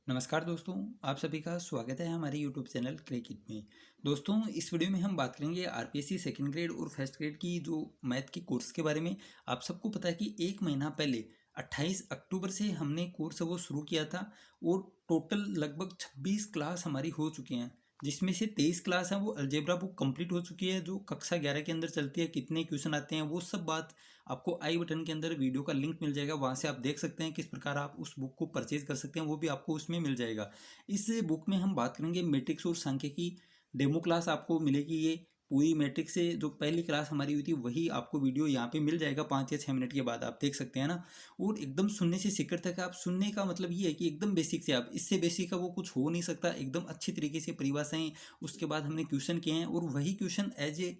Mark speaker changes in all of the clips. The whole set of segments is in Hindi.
Speaker 1: नमस्कार दोस्तों, आप सभी का स्वागत है हमारे यूट्यूब चैनल क्रिकेट में। दोस्तों, इस वीडियो में हम बात करेंगे आरपीएससी सेकंड ग्रेड और फर्स्ट ग्रेड की जो मैथ की कोर्स के बारे में। आप सबको पता है कि एक महीना पहले 28 अक्टूबर से हमने कोर्स वो शुरू किया था और टोटल लगभग 26 क्लास हमारी हो चुकी हैं, जिसमें से 23 क्लास हैं वो अलजेब्रा बुक कंप्लीट हो चुकी है जो कक्षा 11 के अंदर चलती है। कितने क्वेश्चन आते हैं वो सब बात आपको आई बटन के अंदर वीडियो का लिंक मिल जाएगा, वहाँ से आप देख सकते हैं किस प्रकार आप उस बुक को परचेज कर सकते हैं, वो भी आपको उसमें मिल जाएगा। इस बुक में हम बात करेंगे मैट्रिक्स और सांख्यिकी डेमो क्लास आपको मिलेगी। ये पूरी मैट्रिक्स से जो पहली क्लास हमारी हुई थी वही आपको वीडियो यहाँ पे मिल जाएगा, 5 या 6 मिनट के बाद आप देख सकते हैं ना। और एकदम सुनने से सीखर तक, आप सुनने का मतलब ये है कि एकदम बेसिक से, आप इससे बेसिक का वो कुछ हो नहीं सकता। एकदम अच्छी तरीके से परिभाषाएं, उसके बाद हमने क्वेश्चन किए हैं और वही क्वेश्चन एज ए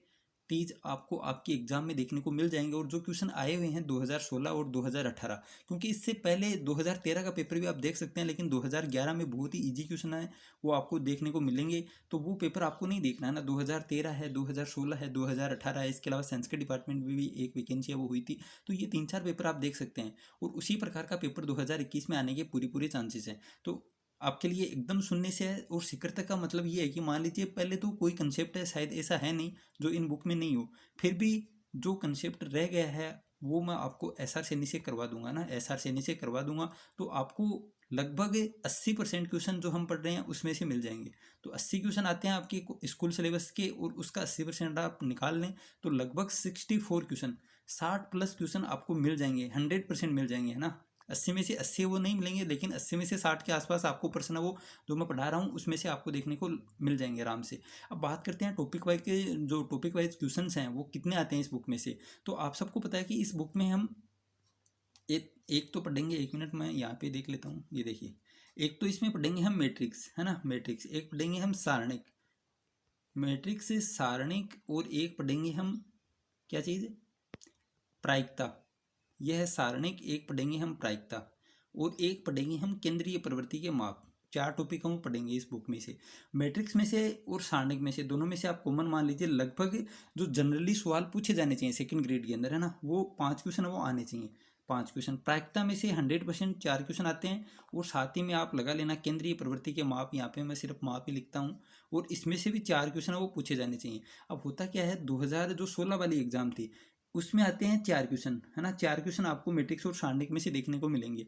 Speaker 1: टीज आपको आपके एग्जाम में देखने को मिल जाएंगे। और जो क्वेश्चन आए हुए हैं 2016 और 2018, क्योंकि इससे पहले 2013 का पेपर भी आप देख सकते हैं, लेकिन 2011 में बहुत ही इजी क्वेश्चन है वो आपको देखने को मिलेंगे। तो वो पेपर आपको नहीं देखना है ना। 2013 है, 2016 है, 2018 है, इसके अलावा संस्कृत डिपार्टमेंट में भी एक वैकेंसी है वो हुई थी। तो ये 3-4 पेपर आप देख सकते हैं और उसी प्रकार का पेपर 2021 में आने के पूरी पूरी चांसेस हैं। तो आपके लिए एकदम सुनने से है। और शीघ्रता का मतलब ये है कि मान लीजिए पहले तो कोई कंसेप्ट है शायद ऐसा है नहीं जो इन बुक में नहीं हो, फिर भी जो कंसेप्ट रह गया है वो मैं आपको एसआर सैनी से करवा दूंगा ना, एसआर सैनी से करवा दूंगा। तो आपको लगभग 80% क्वेश्चन जो हम पढ़ रहे हैं उसमें से मिल जाएंगे। तो 80 क्वेश्चन आते हैं आपके स्कूल सिलेबस के और उसका 80% आप निकाल लें तो लगभग 64 क्वेश्चन, 60 प्लस क्वेश्चन आपको मिल जाएंगे, 100% मिल जाएंगे, है ना। 80 में से 80 वो नहीं मिलेंगे, लेकिन 80 में से 60 के आसपास आपको प्रश्न वो जो मैं पढ़ा रहा हूँ उसमें से आपको देखने को मिल जाएंगे आराम से। अब बात करते हैं टॉपिक वाइज के, जो टॉपिक वाइज क्वेश्चंस हैं वो कितने आते हैं इस बुक में से। तो आप सबको पता है कि इस बुक में हम एक तो पढ़ेंगे, 1 मिनट मैं यहाँ पे देख लेता हूँ। ये देखिए, एक तो इसमें पढ़ेंगे हम मैट्रिक्स, है ना, मैट्रिक्स। एक पढ़ेंगे हम सारणिक, मैट्रिक्स सारणिक। और एक पढ़ेंगे हम क्या चीज़, प्रायिकता। यह है सारणिक। एक पढ़ेंगे हम प्रायिकता और एक पढ़ेंगे हम केंद्रीय प्रवृत्ति के माप। 4 टॉपिक हम पढ़ेंगे इस बुक में से। मैट्रिक्स में से और सारणिक में से, दोनों में से आप कॉमन मान लीजिए लगभग जो जनरली सवाल पूछे जाने चाहिए सेकंड ग्रेड के अंदर, है ना, वो 5 क्वेश्चन वो आने चाहिए। 5 क्वेश्चन प्रायिकता में से 100% 4 क्वेश्चन आते हैं। और साथ ही में आप लगा लेना केंद्रीय प्रवृत्ति के माप, यहाँ पे मैं सिर्फ माप ही लिखता हूँ। और इसमें से भी 4 क्वेश्चन वो पूछे जाने चाहिए। अब होता क्या है, 2016 वाली एग्जाम थी उसमें आते हैं 4 क्वेश्चन, है ना। 4 क्वेश्चन आपको मैट्रिक्स और सारणिक में से देखने को मिलेंगे,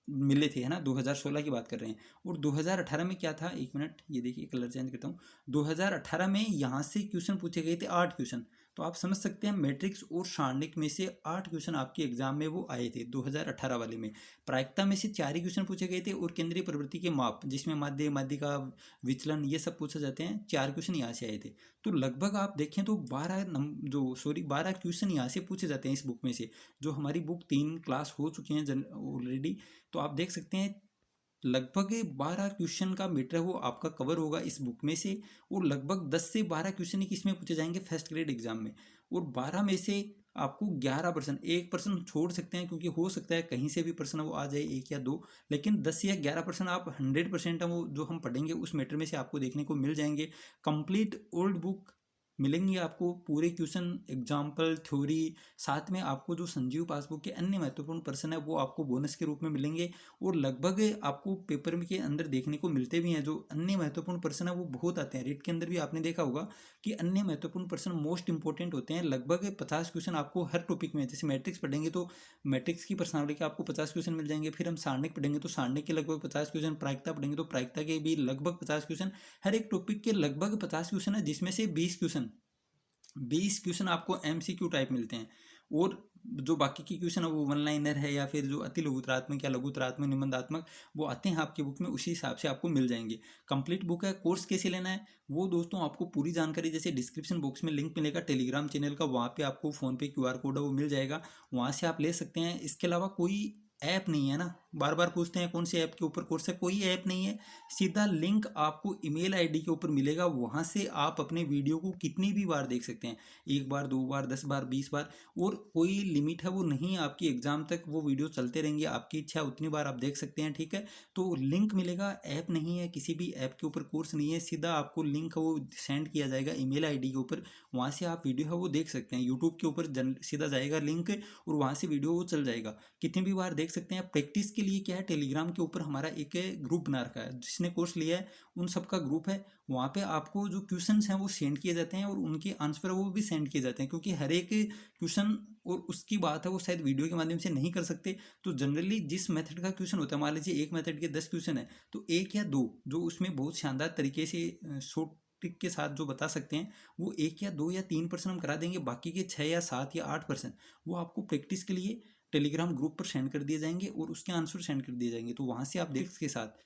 Speaker 1: मिले थे, है ना। 2016 की बात कर रहे हैं। और 2018 में क्या था, 1 मिनट, ये देखिए कलर चेंज करता हूँ। 2018 में यहाँ से क्वेश्चन पूछे गए थे 8 क्वेश्चन। तो आप समझ सकते हैं मैट्रिक्स और सारणिक में से 8 क्वेश्चन आपके एग्जाम में वो आए थे 2018 वाले में। प्रायिकता में से 4 ही क्वेश्चन पूछे गए थे और केंद्रीय प्रवृत्ति के माप, जिसमें माध्य, माध्यिका, विचलन, ये सब पूछे जाते हैं, 4 क्वेश्चन यहाँ से आए थे। तो लगभग आप देखें तो 12 क्वेश्चन यहाँ से पूछे जाते हैं इस बुक में से। जो हमारी बुक 3 क्लास हो चुकी हैं ऑलरेडी, तो आप देख सकते हैं लगभग 12 क्वेश्चन का मैटर वो आपका कवर होगा इस बुक में से। और लगभग 10 से 12 क्वेश्चन ही किसमें पूछे जाएंगे, फर्स्ट ग्रेड एग्जाम में। और 12 में से आपको 11%, 1% छोड़ सकते हैं क्योंकि हो सकता है कहीं से भी प्रश्न वो आ जाए, 1 या 2, लेकिन 10 या 11% आप 100% वो जो हम पढ़ेंगे उस मैटर में से आपको देखने को मिल जाएंगे। कंप्लीट ओल्ड बुक मिलेंगे आपको, पूरे क्वेश्चन, एग्जाम्पल, थ्योरी, साथ में आपको जो संजीव पासबुक के अन्य महत्वपूर्ण प्रश्न है वो आपको बोनस के रूप में मिलेंगे। और लगभग आपको पेपर के अंदर देखने को मिलते भी हैं जो अन्य महत्वपूर्ण प्रश्न है वो बहुत आते हैं। रीट के अंदर भी आपने देखा होगा कि अन्य महत्वपूर्ण प्रश्न मोस्ट इंपॉर्टेंट होते हैं। लगभग 50 क्वेश्चन आपको हर टॉपिक में, जैसे मैट्रिक्स पढ़ेंगे तो मैट्रिक्स की प्रश्नावली के आपको 50 क्वेश्चन मिल जाएंगे। फिर हम सारणिक पढ़ेंगे तो सारणिक के लगभग 50 क्वेश्चन, प्रायिकता पढ़ेंगे तो प्रायिकता के भी लगभग 50 क्वेश्चन। हर एक टॉपिक के लगभग 50 क्वेश्चन है, जिसमें से 20 क्वेश्चन आपको एमसीक्यू टाइप मिलते हैं। और जो बाकी की क्वेश्चन है वो वन लाइनर है या फिर जो अति लघुतरात्मक या लघुतरात्मक, निबंधात्मक, वो आते हैं आपकी बुक में, उसी हिसाब से आपको मिल जाएंगे। कंप्लीट बुक है। कोर्स कैसे लेना है वो दोस्तों आपको पूरी जानकारी जैसे डिस्क्रिप्शन बॉक्स में लिंक मिलेगा टेलीग्राम चैनल का, वहाँ पे आपको फ़ोन पे क्यूआर कोड है वो मिल जाएगा, वहाँ से आप ले सकते हैं। इसके अलावा कोई ऐप नहीं है ना, बार बार पूछते हैं कौन से ऐप के ऊपर कोर्स है, कोई ऐप नहीं है। सीधा लिंक आपको ईमेल आईडी के ऊपर मिलेगा, वहाँ से आप अपने वीडियो को कितनी भी बार देख सकते हैं, 1 बार, 2 बार, 10 बार, 20 बार। और कोई लिमिट है वो नहीं है, आपकी एग्जाम तक वो वीडियो चलते रहेंगे, आपकी इच्छा उतनी बार आप देख सकते हैं, ठीक है। तो लिंक मिलेगा, ऐप नहीं है, किसी भी ऐप के ऊपर कोर्स नहीं है, सीधा आपको लिंक वो सेंड किया जाएगा ईमेल आईडी के ऊपर, वहाँ से आप वीडियो है वो देख सकते हैं। यूट्यूब के ऊपर सीधा जाएगा लिंक और वहाँ से वीडियो वो चल जाएगा, कितनी भी बार देख सकते हैं। प्रैक्टिस के लिए क्या है, टेलीग्राम के ऊपर हमारा एक ग्रुप बना रखा है, जिसने कोर्स लिया है उन सबका ग्रुप है। वहाँ पे आपको जो क्वेश्चंस हैं वो सेंड किए जाते हैं और उनके आंसर वो भी सेंड किए जाते हैं, क्योंकि हर एक क्वेश्चन और उसकी बात है वो शायद वीडियो के माध्यम से नहीं कर सकते। तो जनरली जिस मेथड का क्वेश्चन होता है, मान लीजिए एक मेथड के 10 क्वेश्चन है, तो एक या दो जो उसमें बहुत शानदार तरीके से शॉर्ट ट्रिक के साथ जो बता सकते हैं, वो 1 या 2 या 3% हम करा देंगे। बाकी के 6 या 7 या 8% वो आपको प्रैक्टिस के लिए टेलीग्राम ग्रुप पर सेंड कर दिए जाएंगे और उसके आंसर सेंड कर दिए जाएंगे, तो वहाँ से आप देख के साथ।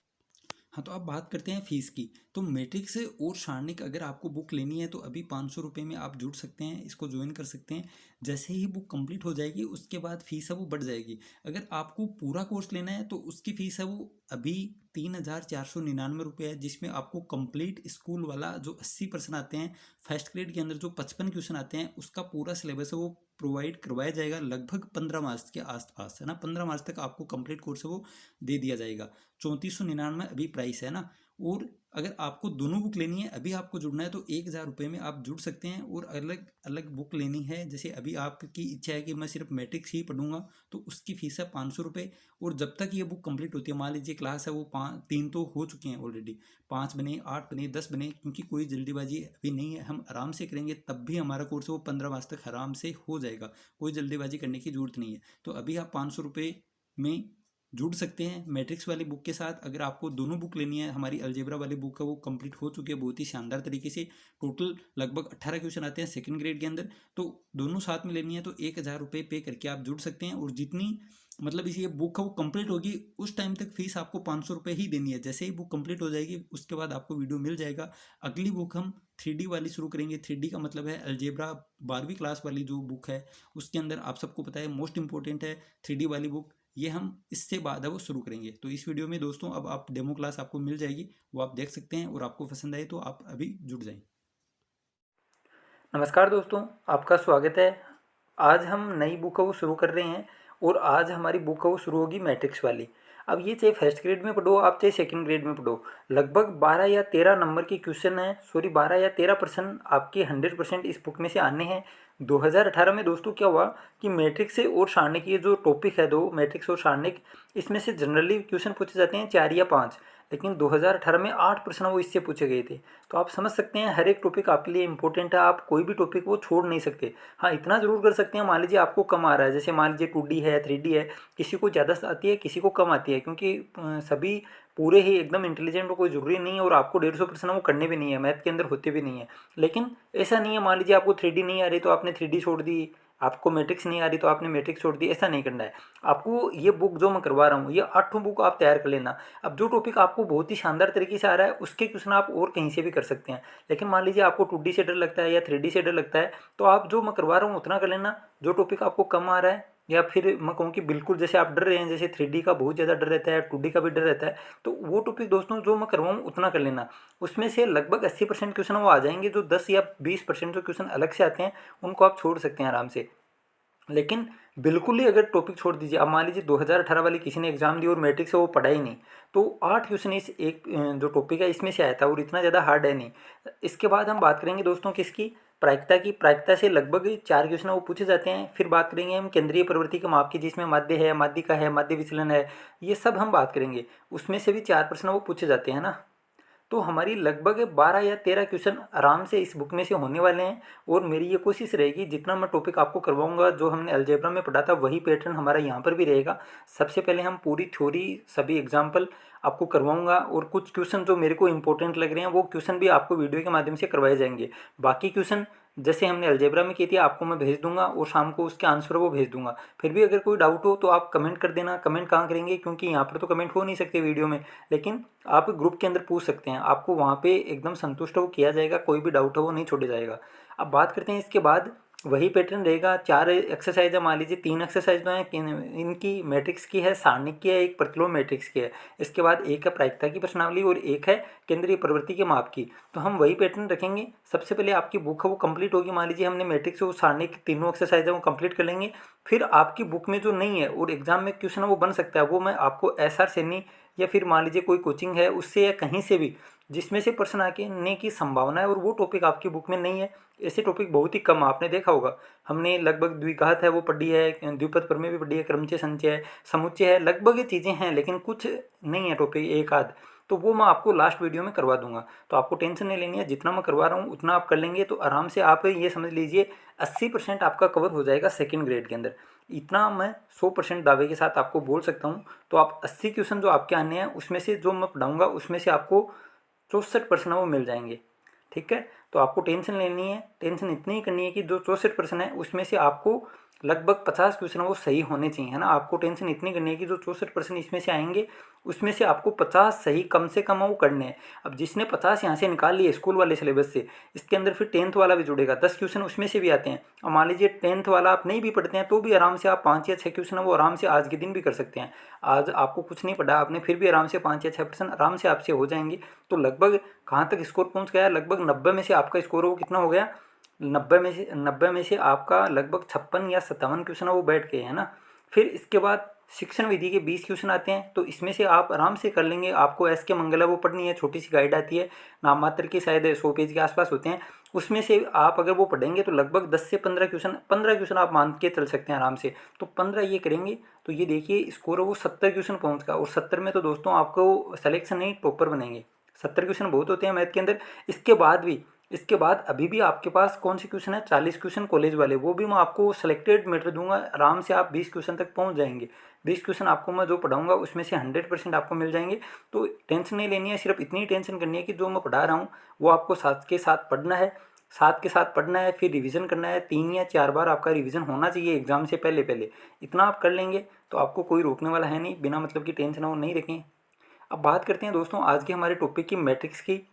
Speaker 1: हाँ, तो अब बात करते हैं फीस की। तो मैट्रिक्स और सारणिक अगर आपको बुक लेनी है तो अभी 500 रुपये में आप जुड़ सकते हैं, इसको ज्वाइन कर सकते हैं। जैसे ही बुक कंप्लीट हो जाएगी उसके बाद फीस है वो बढ़ जाएगी। अगर आपको पूरा कोर्स लेना है तो उसकी फ़ीस है वो अभी 3,499 रुपये है, जिसमें आपको कंप्लीट स्कूल वाला जो 80% आते हैं, फर्स्ट ग्रेड के अंदर जो 55 क्वेश्चन आते हैं, उसका पूरा सिलेबस है वो प्रोवाइड करवाया जाएगा लगभग 15 मार्च के आसपास, है ना। 15 मार्च तक आपको कंप्लीट कोर्स है वो दे दिया जाएगा। 3499 अभी प्राइस है ना। और अगर आपको दोनों बुक लेनी है, अभी आपको जुड़ना है तो 1,000 रुपये में आप जुड़ सकते हैं। और अलग अलग बुक लेनी है, जैसे अभी आपकी इच्छा है कि मैं सिर्फ मैट्रिक्स ही पढ़ूंगा, तो उसकी फ़ीस है 500 रुपये। और जब तक ये बुक कंप्लीट होती है, मान लीजिए क्लास है वो 3 तो हो चुके हैं ऑलरेडी, 5 बने, 8 बने, 10 बने, क्योंकि कोई जल्दीबाजी अभी नहीं है, हम आराम से करेंगे तब भी हमारा कोर्स वो 15 मार्च तक आराम से हो जाएगा। कोई जल्दीबाजी करने की ज़रूरत नहीं है। तो अभी आप 500 रुपये में जुड़ सकते हैं मैट्रिक्स वाली बुक के साथ। अगर आपको दोनों बुक लेनी है, हमारी अलजेब्रा वाली बुक है वो कंप्लीट हो चुकी है बहुत ही शानदार तरीके से। टोटल लगभग 18 क्वेश्चन आते हैं सेकंड ग्रेड के अंदर, तो दोनों साथ में लेनी है तो 1,000 रुपये पे करके आप जुड़ सकते हैं। और जितनी मतलब इसी ये बुक है वो कंप्लीट होगी उस टाइम तक फीस आपको 500 रुपये ही देनी है। जैसे ही बुक कंप्लीट हो जाएगी उसके बाद आपको वीडियो मिल जाएगा। अगली बुक हम 3D वाली शुरू करेंगे। 3D का मतलब है अलजेब्रा 12वीं क्लास वाली जो बुक है, उसके अंदर आप सबको पता है मोस्ट इंपॉर्टेंट है 3D वाली बुक। ये हम इससे बाद है वो शुरू करेंगे। तो इस वीडियो में दोस्तों अब आप डेमो क्लास आपको मिल जाएगी, वो आप देख सकते हैं, और आपको पसंद आए तो आप अभी जुड़ जाएं।
Speaker 2: नमस्कार दोस्तों, आपका स्वागत है। आज हम नई बुक है वो शुरू कर रहे हैं और आज हमारी बुक है वो शुरू होगी मैट्रिक्स वाली। अब ये चाहे फर्स्ट ग्रेड में पढ़ो आप, चाहे सेकंड ग्रेड में पढ़ो, लगभग 12 या 13 नंबर की क्वेश्चन है, सॉरी 12 या 13% आपके 100% इस बुक में से आने हैं। 2018 में दोस्तों क्या हुआ कि मैट्रिक्स से और सारणिक, ये जो टॉपिक है दो, मैट्रिक्स और सारणिक, इसमें से जनरली क्वेश्चन पूछे जाते हैं 4 या 5, लेकिन 2018 में 8 प्रश्न वो इससे पूछे गए थे। तो आप समझ सकते हैं हर एक टॉपिक आपके लिए इंपॉर्टेंट है, आप कोई भी टॉपिक वो छोड़ नहीं सकते। हाँ, इतना ज़रूर कर सकते हैं, मान लीजिए आपको कम आ रहा है, जैसे मान लीजिए 2D है, 3D है, किसी को ज़्यादा आती है, किसी को कम आती है, क्योंकि सभी पूरे ही एकदम इंटेलिजेंट हो कोई ज़रूरी नहीं है, और आपको 150% वो करने भी नहीं है, मैथ के अंदर होते भी नहीं है। लेकिन ऐसा नहीं है मान लीजिए आपको 3D नहीं आ रही तो आपने 3D छोड़ दी, आपको मैट्रिक्स नहीं आ रही तो आपने मैट्रिक्स छोड़ दी, ऐसा नहीं करना है आपको। ये बुक जो मैं करवा रहा हूँ, ये 8 बुक आप तैयार कर लेना। अब जो टॉपिक आपको बहुत ही शानदार तरीके से आ रहा है उसके क्वेश्चन आप और कहीं से भी कर सकते हैं, लेकिन मान लीजिए आपको 2D से डर लगता है या 3D से डर लगता है, तो आप जो मैं करवा रहा हूँ उतना कर लेना। जो टॉपिक आपको कम आ रहा है, या फिर मैं कहूँ कि बिल्कुल जैसे आप डर रहे हैं, जैसे 3D का बहुत ज़्यादा डर रहता है, 2D का भी डर रहता है, तो वो टॉपिक दोस्तों जो मैं करवाऊँ उतना कर लेना। उसमें से लगभग 80% क्वेश्चन वो आ जाएंगे। जो 10 या 20% जो क्वेश्चन अलग से आते हैं उनको आप छोड़ सकते हैं आराम से। लेकिन बिल्कुल ही अगर टॉपिक छोड़ दीजिए, अब मान लीजिए 2018 वाली किसी ने एग्जाम दी और मैट्रिक से वो पढ़ा ही नहीं, तो 8 क्वेश्चन इस एक जो टॉपिक है इसमें से आया था, और इतना ज़्यादा हार्ड है नहीं। इसके बाद हम बात करेंगे दोस्तों किसकी, प्रायिकता की। प्रायिकता से लगभग 4 क्वेश्चन वो पूछे जाते हैं। फिर बात करेंगे हम केंद्रीय प्रवृत्ति के माप की, जिसमें माध्य है, माध्यिका है, माध्य विचलन है, ये सब हम बात करेंगे। उसमें से भी 4 प्रश्न वो पूछे जाते हैं ना। तो हमारी लगभग 12 या 13 क्वेश्चन आराम से इस बुक में से होने वाले हैं। और मेरी ये कोशिश रहेगी जितना मैं टॉपिक आपको करवाऊंगा, जो हमने अलजेब्रा में पढ़ा था वही पैटर्न हमारा यहाँ पर भी रहेगा। सबसे पहले हम पूरी थ्योरी, सभी एग्जाम्पल आपको करवाऊंगा, और कुछ क्वेश्चन जो मेरे को इंपॉर्टेंट लग रहे हैं वो क्वेश्चन भी आपको वीडियो के माध्यम से करवाए जाएंगे। बाकी क्वेश्चन जैसे हमने अलजेब्रा में की थी आपको मैं भेज दूंगा, और शाम को उसके आंसर वो भेज दूंगा। फिर भी अगर कोई डाउट हो तो आप कमेंट कर देना। कमेंट कहाँ करेंगे, क्योंकि यहाँ पर तो कमेंट हो नहीं सकते वीडियो में, लेकिन आप ग्रुप के अंदर पूछ सकते हैं। आपको वहाँ पे एकदम संतुष्ट हो किया जाएगा, कोई भी डाउट हो वो नहीं छोड़ा जाएगा। अब बात करते हैं इसके बाद, वही पैटर्न रहेगा। 4 एक्सरसाइज है, मान लीजिए 3 एक्सरसाइज तो हैं, इनकी मैट्रिक्स की है, सारणिक की है, एक प्रतिलोम मैट्रिक्स की है। इसके बाद एक है प्रायिकता की प्रश्नावली और एक है केंद्रीय प्रवृत्ति के माप की। तो हम वही पैटर्न रखेंगे। सबसे पहले आपकी बुक है वो कंप्लीट होगी, मान लीजिए हमने मैट्रिक्स और सारणिक तीनों एक्सरसाइज है वो कंप्लीट कर लेंगे। फिर आपकी बुक में जो नहीं है और एग्जाम में क्वेश्चन है वो बन सकता है, वो मैं आपको SR सैनी या फिर मान लीजिए कोई कोचिंग है उससे या कहीं से भी जिसमें से प्रश्न आने की संभावना है और वो टॉपिक आपकी बुक में नहीं है। ऐसे टॉपिक बहुत ही कम आपने देखा होगा। हमने लगभग द्विघात है वो पढ़ी है, द्विपद प्रमेय भी पढ़ी है, क्रमचय संचय है, समुच्चय है, लगभग ये चीज़ें हैं लेकिन कुछ नहीं है टॉपिक एक आध। तो वो मैं आपको लास्ट वीडियो में करवा दूंगा, तो आपको टेंशन नहीं लेनी है। जितना मैं करवा रहा हूँ उतना आप कर लेंगे तो आराम से आप ये समझ लीजिए 80% आपका कवर हो जाएगा सेकंड ग्रेड के अंदर। इतना मैं 100% दावे के साथ आपको बोल सकता हूँ। तो आप 80 क्वेश्चन जो आपके आने हैं उसमें से जो मैं पढ़ाऊँगा उसमें से आपको 64% वो मिल जाएंगे। ठीक है, तो आपको टेंशन लेनी है, टेंशन इतनी ही करनी है कि जो 64% है उसमें से आपको लगभग 50 क्वेश्चन वो सही होने चाहिए, है ना। आपको टेंशन इतनी करनी है कि जो 64% इसमें से आएंगे उसमें से आपको 50 सही कम से कम वो करने हैं। अब जिसने 50 यहाँ से निकाल लिए स्कूल वाले सिलेबस से, इसके अंदर फिर 10th वाला भी जुड़ेगा, 10 क्वेश्चन उसमें से भी आते हैं। और मान लीजिए 10th वाला आप नहीं भी पढ़ते हैं तो भी आराम से आप 5 या 6 क्वेश्चन वो आराम से आज के दिन भी कर सकते हैं। आज आपको कुछ नहीं पढ़ा आपने, फिर भी आराम से 5 या 6% आराम से आपसे हो जाएंगे। तो लगभग कहाँ तक स्कोर पहुँच गया, लगभग 90 में से आपका स्कोर वो कितना हो गया, 90 में से आपका लगभग 56 या 57 क्वेश्चन वो बैठ गए, है ना। फिर इसके बाद शिक्षण विधि के 20 क्वेश्चन आते हैं, तो इसमें से आप आराम से कर लेंगे। आपको एस के मंगला वो पढ़नी है, छोटी सी गाइड आती है, नाम मात्र की, शायद 100 पेज के आसपास होते हैं। उसमें से आप अगर वो पढ़ेंगे तो लगभग 10 से 15 क्वेश्चन आप मान के चल सकते हैं आराम से। तो 15 ये करेंगे तो ये देखिए स्कोर वो 70 क्वेश्चन पहुँच गया। और 70 में तो दोस्तों आपको सेलेक्शन नहीं, टॉपर बनेंगे। 70 क्वेश्चन बहुत होते हैं मैथ के अंदर। इसके बाद अभी भी आपके पास कौन से क्वेश्चन है, 40 क्वेश्चन कॉलेज वाले, वो भी मैं आपको सिलेक्टेड मैटर दूंगा। आराम से आप 20 क्वेश्चन तक पहुंच जाएंगे। 20 क्वेश्चन आपको मैं जो पढ़ाऊंगा उसमें से 100% आपको मिल जाएंगे। तो टेंशन नहीं लेनी है, सिर्फ इतनी टेंशन करनी है कि जो मैं पढ़ा रहा हूँ वो आपको साथ के साथ पढ़ना है, साथ के साथ पढ़ना है, फिर रिवीजन करना है। 3 या 4 बार आपका रिवीजन होना चाहिए एग्जाम से पहले पहले। इतना आप कर लेंगे तो आपको कोई रोकने वाला है नहीं, बिना मतलब की टेंशन वो नहीं रखें। अब बात करते हैं दोस्तों आज के हमारे टॉपिक की, मैट्रिक्स की।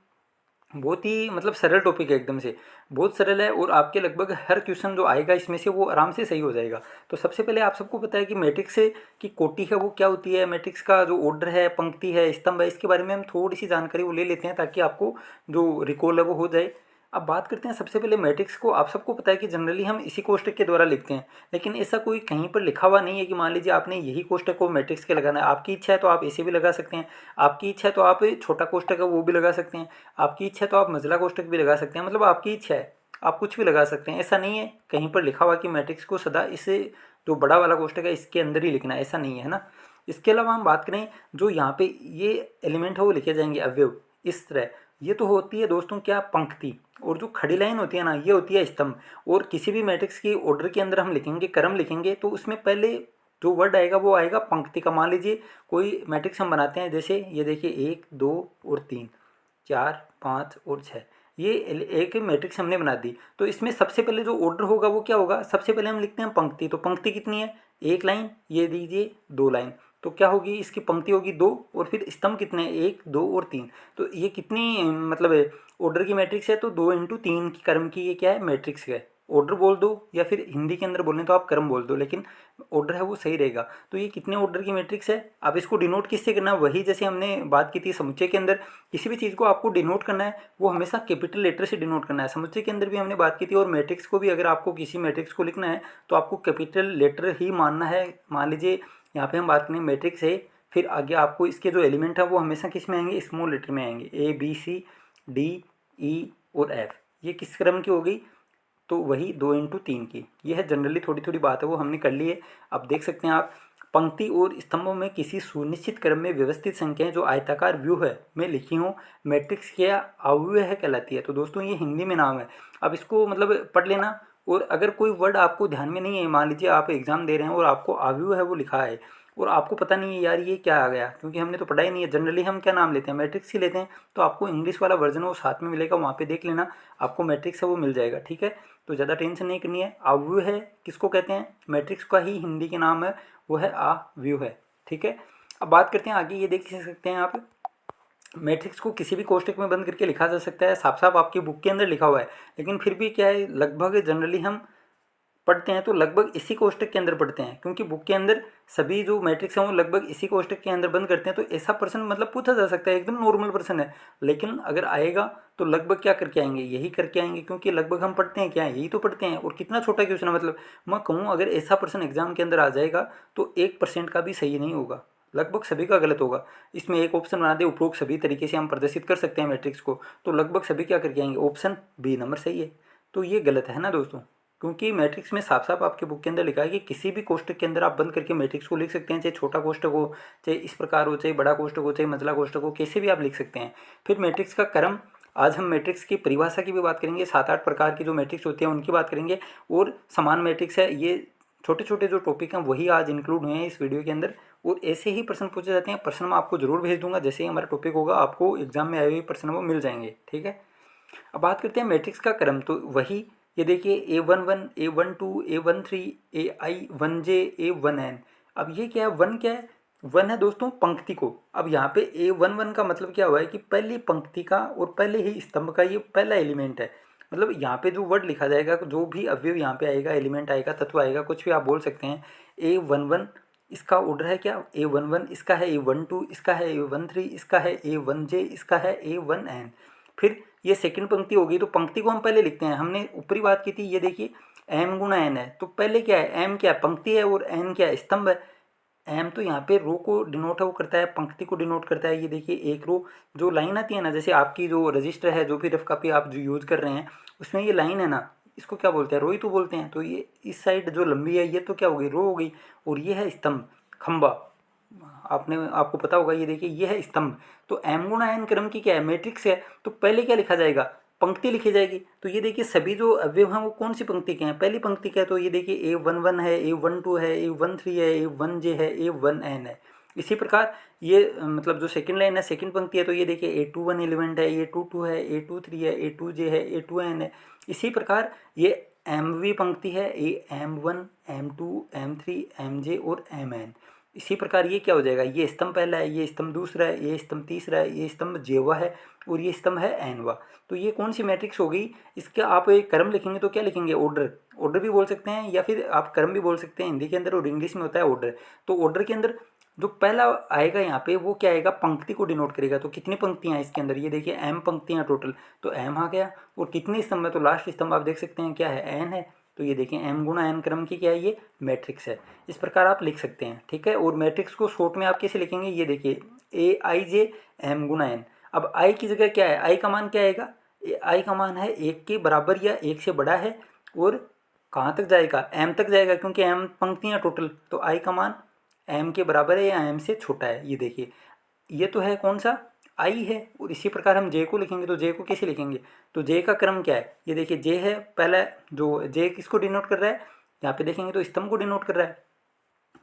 Speaker 2: बहुत ही मतलब सरल टॉपिक है, एकदम से बहुत सरल है। और आपके लगभग हर क्वेश्चन जो आएगा इसमें से वो आराम से सही हो जाएगा। तो सबसे पहले आप सबको पता है कि मैट्रिक्स की कोटि है वो क्या होती है, मैट्रिक्स का जो ऑर्डर है, पंक्ति है, स्तंभ है, इसके बारे में हम थोड़ी सी जानकारी वो ले लेते हैं ताकि आपको जो रिकॉल है वो हो जाए। अब बात करते हैं सबसे पहले मैट्रिक्स को। आप सबको पता है कि जनरली हम इसी कोष्टक के द्वारा लिखते हैं, लेकिन ऐसा कोई कहीं पर लिखा हुआ नहीं है कि मान लीजिए आपने यही कोष्टक को मैट्रिक्स के लगाना है। आपकी इच्छा है तो आप ऐसे भी लगा सकते हैं, आपकी इच्छा है तो आप छोटा कोष्टक है वो भी लगा सकते हैं, आपकी इच्छा है तो आप मझला कोष्टक भी लगा सकते हैं। मतलब आपकी इच्छा है, आप कुछ भी लगा सकते हैं। ऐसा नहीं है कहीं पर लिखा हुआ कि मैट्रिक्स को सदा इसे जो बड़ा वाला कोष्टक है इसके अंदर ही लिखना है, ऐसा नहीं है ना। इसके अलावा हम बात करें जो यहाँ पे ये एलिमेंट है वो लिखे जाएंगे अवयव इस तरह। ये तो होती है दोस्तों क्या, पंक्ति। और जो खड़ी लाइन होती है ना ये होती है स्तंभ। और किसी भी मैट्रिक्स की ऑर्डर के अंदर हम लिखेंगे, क्रम लिखेंगे, तो उसमें पहले जो वर्ड आएगा वो आएगा पंक्ति का। मान लीजिए कोई मैट्रिक्स हम बनाते हैं, जैसे ये देखिए 1 2 और 3 4 5 और 6, ये एक मैट्रिक्स हमने बना दी। तो इसमें सबसे पहले जो ऑर्डर होगा वो क्या होगा, सबसे पहले हम लिखते हैं पंक्ति। तो पंक्ति कितनी है, 1 लाइन, ये दीजिए 2 लाइन, तो क्या होगी इसकी पंक्ति होगी 2। और फिर स्तंभ कितने हैं, 1 2 और 3। तो ये कितनी मतलब ऑर्डर की मैट्रिक्स है, तो 2 इंटू 3 की क्रम की ये क्या है, मैट्रिक्स है। ऑर्डर बोल दो या फिर हिंदी के अंदर बोलें तो आप क्रम बोल दो, लेकिन ऑर्डर है वो सही रहेगा। तो ये कितने ऑर्डर की मैट्रिक्स है। अब इसको डिनोट किससे करना है, वही जैसे हमने बात की थी समुच्चय के अंदर। किसी भी चीज़ को आपको डिनोट करना है वो हमेशा कैपिटल लेटर से डिनोट करना है। समुच्चय के अंदर भी हमने बात की थी। और मैट्रिक्स को भी अगर आपको किसी मैट्रिक्स को लिखना है तो आपको कैपिटल लेटर ही मानना है। मान लीजिए यहाँ पे हम बात करें मैट्रिक्स है, फिर आगे आपको इसके जो एलिमेंट है वो हमेशा किस में आएंगे, स्मॉल लेटर में आएंगे, ABCDE और F। ये किस क्रम की हो गई, तो वही 2 इंटू 3 की। ये है जनरली थोड़ी थोड़ी बात है वो हमने कर ली है। अब देख सकते हैं आप, पंक्ति और स्तंभों में किसी सुनिश्चित क्रम में व्यवस्थित संख्याएं जो आयताकार व्यू है में लिखी हूँ मैट्रिक्स क्या अव्यय है कहलाती है। तो दोस्तों ये हिंदी में नाम है। अब इसको मतलब पढ़ लेना। और अगर कोई वर्ड आपको ध्यान में नहीं है, मान लीजिए आप एग्जाम दे रहे हैं और आपको अव्यय है वो लिखा है और आपको पता नहीं है यार ये क्या आ गया, क्योंकि हमने तो पढ़ा ही नहीं है। जनरली हम क्या नाम लेते हैं, मैट्रिक्स ही लेते हैं। तो आपको इंग्लिश वाला वर्जन वो साथ में मिलेगा, वहाँ पे देख लेना, आपको मैट्रिक्स है वो मिल जाएगा। ठीक है, तो ज़्यादा टेंशन नहीं करनी है। अव्यय है किसको कहते हैं, मैट्रिक्स का ही हिंदी के नाम है वो है अव्यय है। ठीक है, अब बात करते हैं आगे। ये देख सकते हैं आप, मैट्रिक्स को किसी भी कोष्टक में बंद करके लिखा जा सकता है। साफ साफ आपकी बुक के अंदर लिखा हुआ है, लेकिन फिर भी क्या है, लगभग जनरली हम पढ़ते हैं तो लगभग इसी कोष्टक के अंदर पढ़ते हैं, क्योंकि बुक के अंदर सभी जो मैट्रिक्स हैं वो लगभग इसी कोष्टक के अंदर बंद करते हैं। तो ऐसा प्रश्न मतलब पूछा जा सकता है, एकदम नॉर्मल प्रश्न है, लेकिन अगर आएगा तो लगभग क्या करके आएंगे, यही करके आएंगे, क्योंकि लगभग हम पढ़ते हैं क्या, यही तो पढ़ते हैं। और कितना छोटा क्वेश्चन है, मतलब मैं कहूँ अगर ऐसा प्रश्न एग्जाम के अंदर आ जाएगा तो 1% का भी सही नहीं होगा। लगभग सभी का गलत होगा। इसमें एक ऑप्शन बना दे उपरोक्त सभी तरीके से हम प्रदर्शित कर सकते हैं मैट्रिक्स को, तो लगभग सभी क्या करके आएंगे, ऑप्शन बी नंबर सही है। तो ये गलत है ना दोस्तों, क्योंकि मैट्रिक्स में साफ साफ आपके बुक के अंदर लिखा है कि किसी भी कोष्टक के अंदर आप बंद करके मैट्रिक्स को लिख सकते हैं, चाहे छोटा कोष्टक हो, चाहे इस प्रकार हो, चाहे बड़ा कोष्टक हो, चाहे मंझला कोष्टक हो, कैसे भी आप लिख सकते हैं। फिर मैट्रिक्स का क्रम, आज हम मैट्रिक्स की परिभाषा की भी बात करेंगे, 7-8 प्रकार की जो मैट्रिक्स होती है उनकी बात करेंगे, और समान मैट्रिक्स है, ये छोटे छोटे जो टॉपिक हैं वही आज इंक्लूड हुए हैं इस वीडियो के अंदर। और ऐसे ही प्रश्न पूछे जाते हैं, प्रश्न मैं आपको जरूर भेज दूंगा, जैसे ही हमारा टॉपिक होगा आपको एग्जाम में आए हुए प्रश्न वो मिल जाएंगे, ठीक है। अब बात करते हैं मैट्रिक्स का क्रम, तो वही ये देखिए A11, A12, A13, AI1J, A1N। अब ये क्या है, वन क्या है, वन है दोस्तों पंक्ति को। अब यहाँ पे A11 का मतलब क्या हुआ है कि पहली पंक्ति का और पहले ही स्तंभ का ये पहला एलिमेंट है। मतलब यहाँ पे जो वर्ड लिखा जाएगा, जो भी अवयव यहाँ पे आएगा, एलिमेंट आएगा, तत्व आएगा, कुछ भी आप बोल सकते हैं। A11 इसका ऑर्डर है क्या, A11, इसका है A12, इसका है A13, इसका है A1J, इसका है A1N। फिर ये सेकंड पंक्ति होगी, तो पंक्ति को हम पहले लिखते हैं, हमने ऊपरी बात की थी, ये देखिए m गुणा n है, तो पहले क्या है, m क्या है, पंक्ति है, और n क्या है, स्तंभ है। m तो यहाँ पे रो को डिनोट वो करता है, पंक्ति को डिनोट करता है। ये देखिए एक रो जो लाइन आती है ना, जैसे आपकी जो रजिस्टर है, जो भी रफ कॉपी आप जो यूज़ कर रहे हैं उसमें ये लाइन है ना, इसको क्या बोलते हैं, रो ही तो बोलते हैं। तो ये इस साइड जो लंबी है ये तो क्या हो गई, रो हो गई, और ये है स्तंभ, खंबा, आपको पता होगा। ये देखिए ये है स्तंभ। तो m गुणा n क्रम की क्या है, मैट्रिक्स है, तो पहले क्या लिखा जाएगा, पंक्ति लिखी जाएगी। तो ये देखिए सभी जो अवयव हैं वो कौन सी पंक्ति के हैं, पहली पंक्ति के हैं। तो ये देखिए A11 है, A12 है, A13 है, A1J है, A1N है। इसी प्रकार ये मतलब जो सेकंड लाइन है, सेकंड पंक्ति है, तो ये देखिए A21 एलिमेंट है, A22 है, A23 है, A2J है, A2N है। इसी प्रकार ये MV पंक्ति है, M1, M2, M3, MJ और MN। इसी प्रकार ये क्या हो जाएगा, ये स्तंभ पहला है, ये स्तंभ दूसरा है, ये स्तंभ तीसरा है, ये स्तंभ जेवा है, और ये स्तंभ है एनवा। तो ये कौन सी मैट्रिक्स हो गई, इसका आप एक क्रम लिखेंगे तो क्या लिखेंगे, ऑर्डर, ऑर्डर भी बोल सकते हैं, या फिर आप क्रम भी बोल सकते हैं हिंदी के अंदर, और इंग्लिश में होता है ऑर्डर। तो ऑर्डर के अंदर जो पहला आएगा यहाँ पे वो क्या आएगा, पंक्ति को डिनोट करेगा। तो कितनी पंक्तियाँ हैं इसके अंदर, ये देखिए m पंक्तियाँ टोटल, तो m आ गया। और कितने स्तंभ है, तो लास्ट स्तंभ आप देख सकते हैं क्या है, n है। तो ये देखिए m गुणा n क्रम की क्या है, ये मैट्रिक्स है। इस प्रकार आप लिख सकते हैं, ठीक है। और मैट्रिक्स को शॉर्ट में आप कैसे लिखेंगे, ये देखिए AIJ m गुणा n। अब i की जगह क्या है, i का मान क्या आएगा, i का मान है 1 के बराबर या 1 से बड़ा है, और कहाँ तक जाएगा, m तक जाएगा, क्योंकि m पंक्तियाँ टोटल। तो i का मान m के बराबर है या m से छोटा है। ये देखिए ये तो है कौन सा, आई है। और इसी प्रकार हम जे को लिखेंगे, तो जे को कैसे लिखेंगे, तो जे का क्रम क्या है, ये देखिए जे है पहला, जो जे किसको डिनोट कर रहा है, यहाँ पे देखेंगे तो स्तंभ को डिनोट कर रहा है।